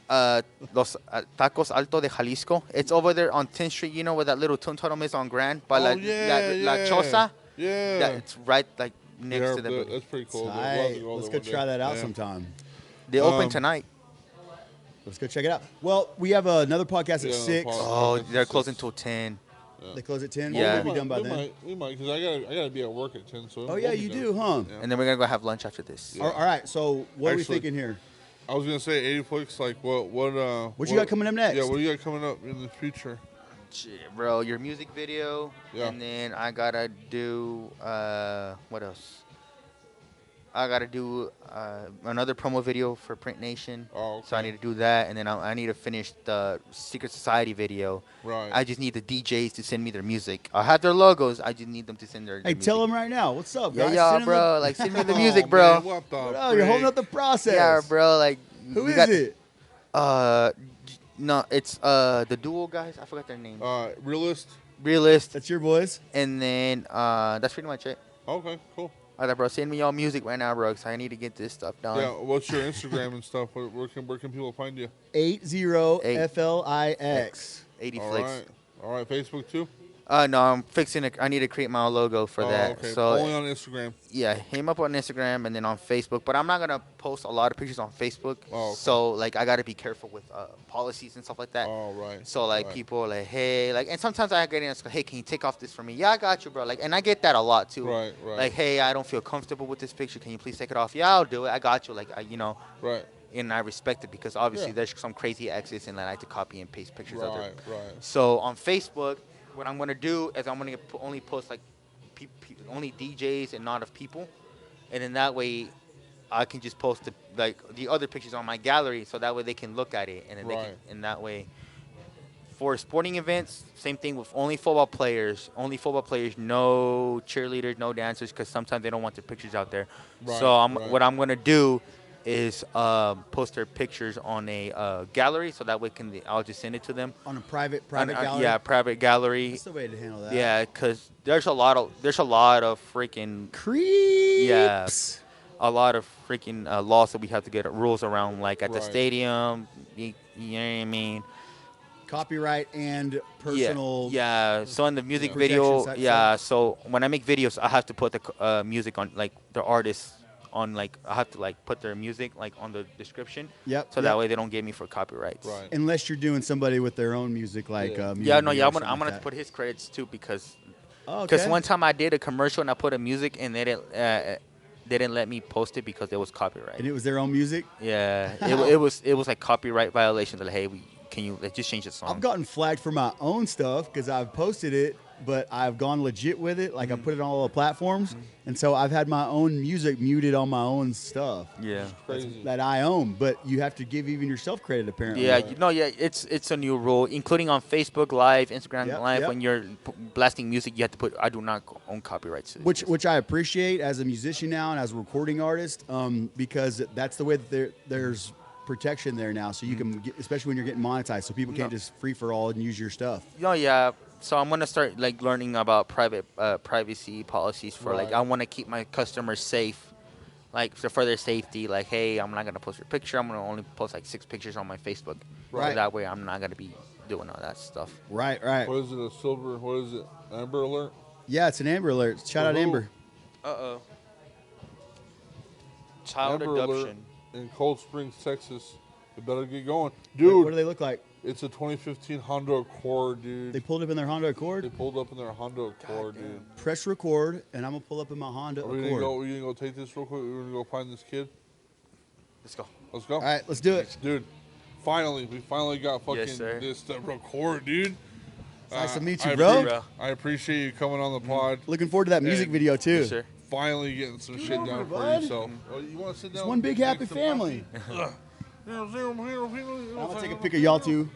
Los Tacos Alto de Jalisco. It's over there on 10th Street. You know where that little Tun Totem is on Grand? By Oh, La Choza. Yeah. Yeah, it's right like next Yeah, to them. that's pretty cool. We'll have Tight. to go Let's there go one try day. that out Yeah. sometime. They open tonight. Let's go check it out. Well, we have another podcast at Yeah, 6. podcast. Oh, That's they're six. closing till 10. They close at 10. Yeah. We'll be done by then. We might, because I gotta be at work at 10. So Oh, yeah, we'll be you done. do, huh? Yeah. And then we're gonna go have lunch after this. All right, so what are we Actually- thinking here? I was gonna say 80 like what What you got coming up next? Yeah, what do you got coming up in the future? Shit, bro, your music video. Yeah. And then I gotta do what else? I gotta do another promo video for Print Nation. Oh, So I okay. need to do that, and then I need to finish the Secret Society video. Right. I just need the DJs to send me their music. I have their logos. I just need them to send their. Hey, music. tell them right now. What's up, Yeah, guys? yeah, Send 'em bro. Like, send me the Oh, music, bro. man, what the Oh, you're holding frick? up the process. Yeah, bro. Like, Who we is got- it? No, it's the duo guys. I forgot their name. Realist. Realist, That's your boys? and then that's pretty much it. Okay, cool. All right, bro. Send me y'all music right now, bro, because I need to get this stuff done. Yeah, what's your Instagram and stuff? Where can people find you? 80FLIX. 80 All flicks. right. All right, Facebook too. No, I'm fixing it. I need to create my own logo for that. Okay. So Only on Instagram. yeah, hit him up on Instagram and then on Facebook. But I'm not gonna post a lot of pictures on Facebook. Oh, okay. So like, I gotta be careful with policies and stuff like that. Oh, right. So like, right. people are like, hey, like, and sometimes I get in and say, hey, can you take off this for me? Yeah, I got you, bro. Like, and I get that a lot too. Right, right. Like, hey, I don't feel comfortable with this picture. Can you please take it off? Yeah, I'll do it. I got you. Like, Right. and I respect it because obviously Yeah. there's some crazy exes and I like to copy and paste pictures of Right. them. Right. So on Facebook, what I'm gonna do is I'm gonna only post like only DJs and not of people, and then that way I can just post the other pictures on my gallery, so that way they can look at it, and then they Right. can, and that way. For sporting events, same thing with only football players. Only football players, no cheerleaders, no dancers, because sometimes they don't want their pictures out there. Right, So right. what I'm gonna do is post their pictures on a gallery, so that way I'll just send it to them. On a private On- gallery? Yeah, private gallery. That's the way to handle that. Yeah, because there's a lot of freaking Creeps. a lot of freaking laws that we have to get rules around, like at the Right. stadium. You know what I mean? Copyright and personal. Yeah. So in the music Protection video, side- yeah. So when I make videos, I have to put the music on, like the artists on, like I have to like put their music like on the description. Yep, So that yep. way they don't get me for copyrights. Right. Unless you're doing somebody with their own music, like Yeah. music Yeah, no, video yeah. or I'm gonna something like put that. his credits too because Oh, because okay. one time I did a commercial and I put a music and they didn't let me post it because it was copyright. And it was their own music. Yeah, it was like copyright violations. Like, hey, can you just change the song? I've gotten flagged for my own stuff because I've posted it, but I've gone legit with it. Like I put it on all the platforms, and so I've had my own music muted on my own stuff Yeah. Crazy. that I own. But you have to give even yourself credit, apparently. Yeah, it's a new rule, including on Facebook Live, Instagram Yep, Live. yep. When you're blasting music, you have to put I do not own copyrights. to this." Which I appreciate as a musician now and as a recording artist, because that's the way that there's protection there now. So you can, get, especially when you're getting monetized, so people can't No. just free for all and use your stuff. Yeah. So I'm gonna start like learning about privacy policies for like Right. I want to keep my customers safe, like for their safety. Like, hey, I'm not gonna post your picture. I'm gonna only post like 6 pictures on my Facebook. Right. So that way I'm not gonna be doing all that stuff. Right, right. What is it? A silver? What is it? Amber Alert? Yeah, it's an Amber Alert. Shout out Woohoo. Amber. Uh-oh. Child Amber Alert abduction. in Cold Springs, Texas. It better get going, What dude. do they look like? It's a 2015 Honda Accord, dude. They pulled up in their Honda They Accord. pulled up in their Honda Accord, dude. Press record, and I'm gonna pull up in my Honda Are we gonna Accord. go? We gonna go take this real quick? We're gonna go find this kid. Let's go. Let's go. All right, let's do it. Dude. We finally got fucking sir. this to record, dude. Nice to meet you, I bro. Bro. I appreciate you coming on the pod. Looking forward to that music And- video too. Yes, sir. Finally getting some shit over, down for bud. you. So, you want to sit down? It's one big Take happy some family. coffee? I'm gonna take a pic of y'all too,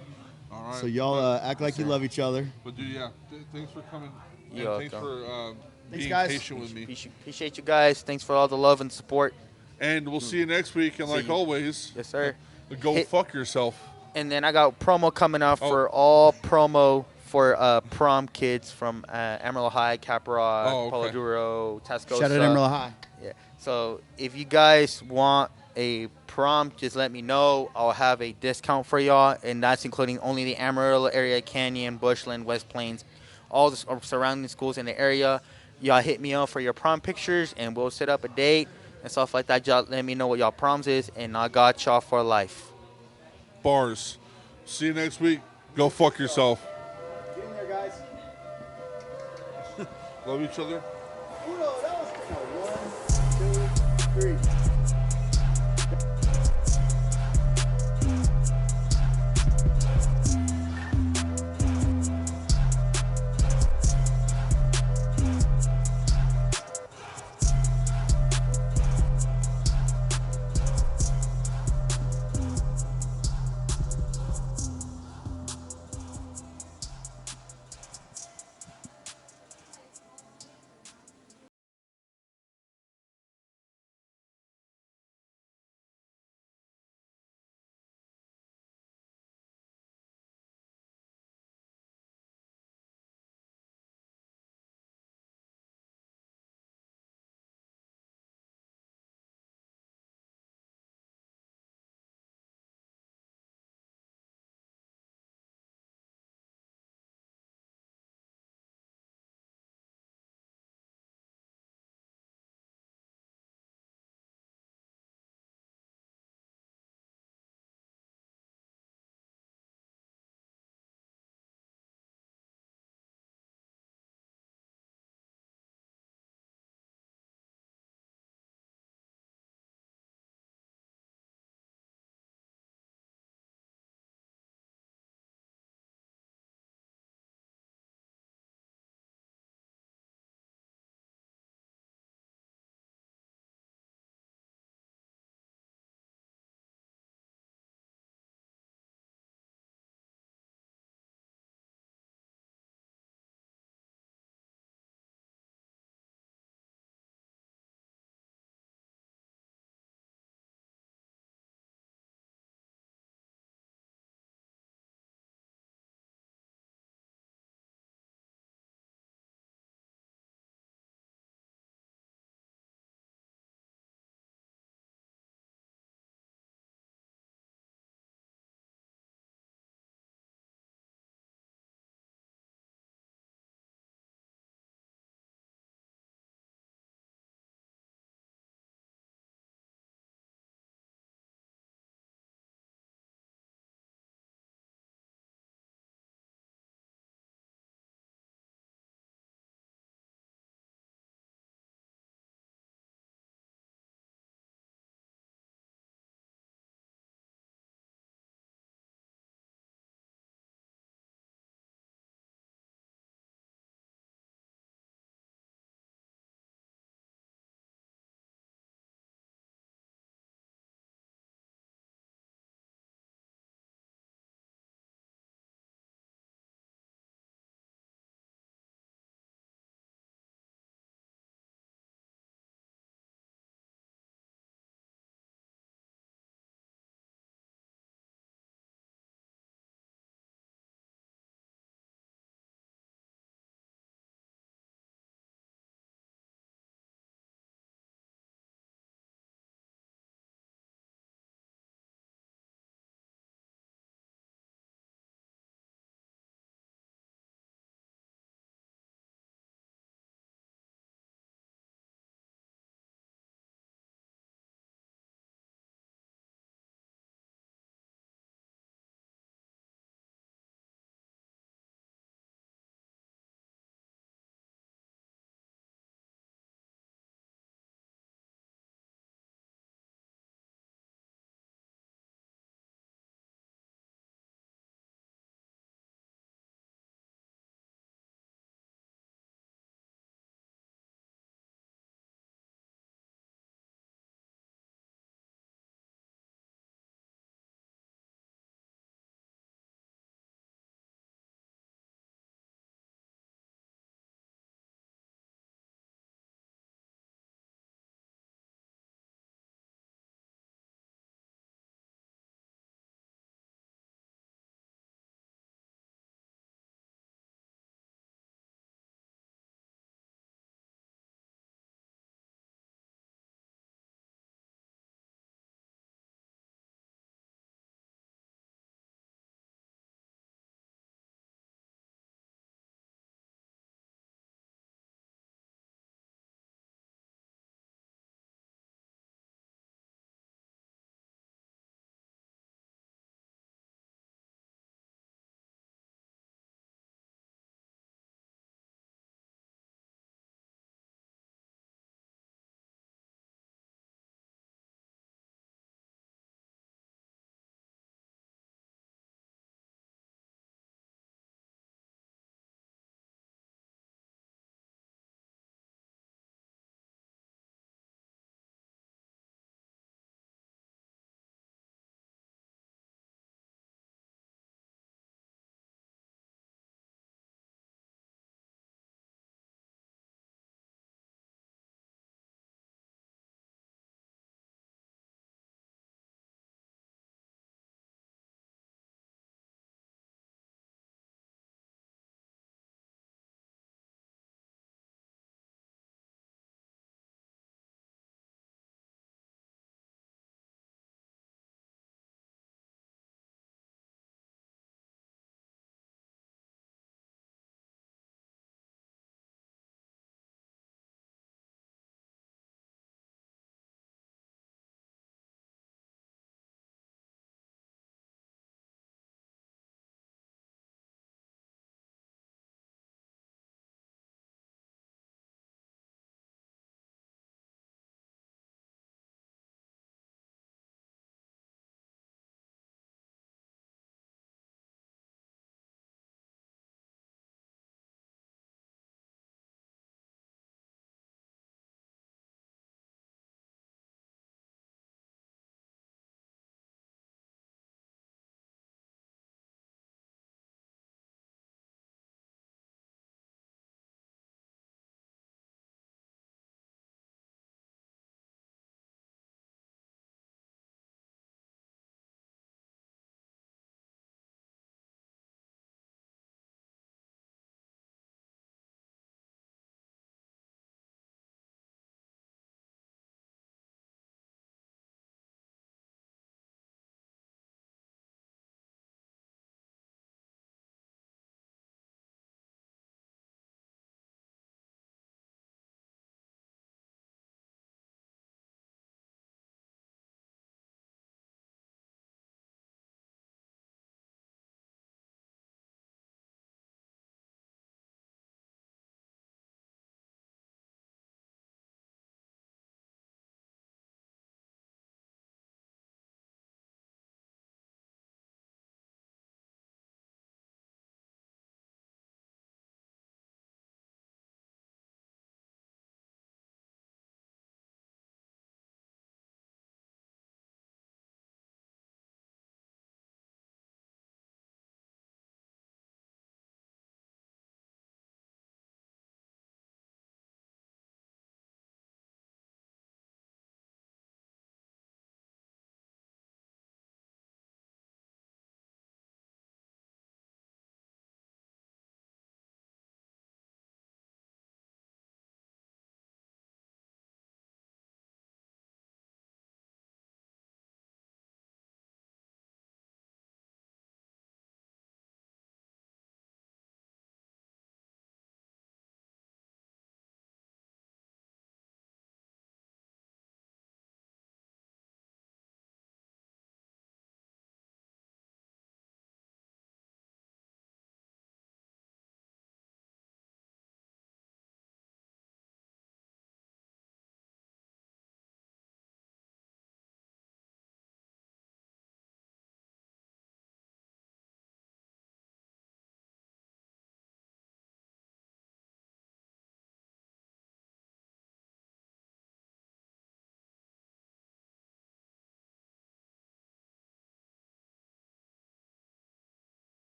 All right. so y'all act like you love each other. But dude, yeah, thanks for coming. And You're thanks welcome. for Thanks, being guys. patient with me. Appreciate you guys. Thanks for all the love and support. And we'll see you next week. And See like you. always, Yes, sir. go Hit- fuck yourself. And then I got promo coming out Oh. for all promo for prom kids from Amarillo High, Caparod, Oh, okay. Palo Duro, Tascosa. Shout out Amarillo High. Yeah. So if you guys want a prom, just let me know. I'll have a discount for y'all, and that's including only the Amarillo area, Canyon, Bushland, West Plains, all the surrounding schools in the area. Y'all hit me up for your prom pictures, and we'll set up a date and stuff like that. Y'all let me know what y'all proms is, and I got y'all for life. Bars. See you next week. Go fuck yourself. Get in there, guys. Love each other. Uno, that was 1, 2, 3.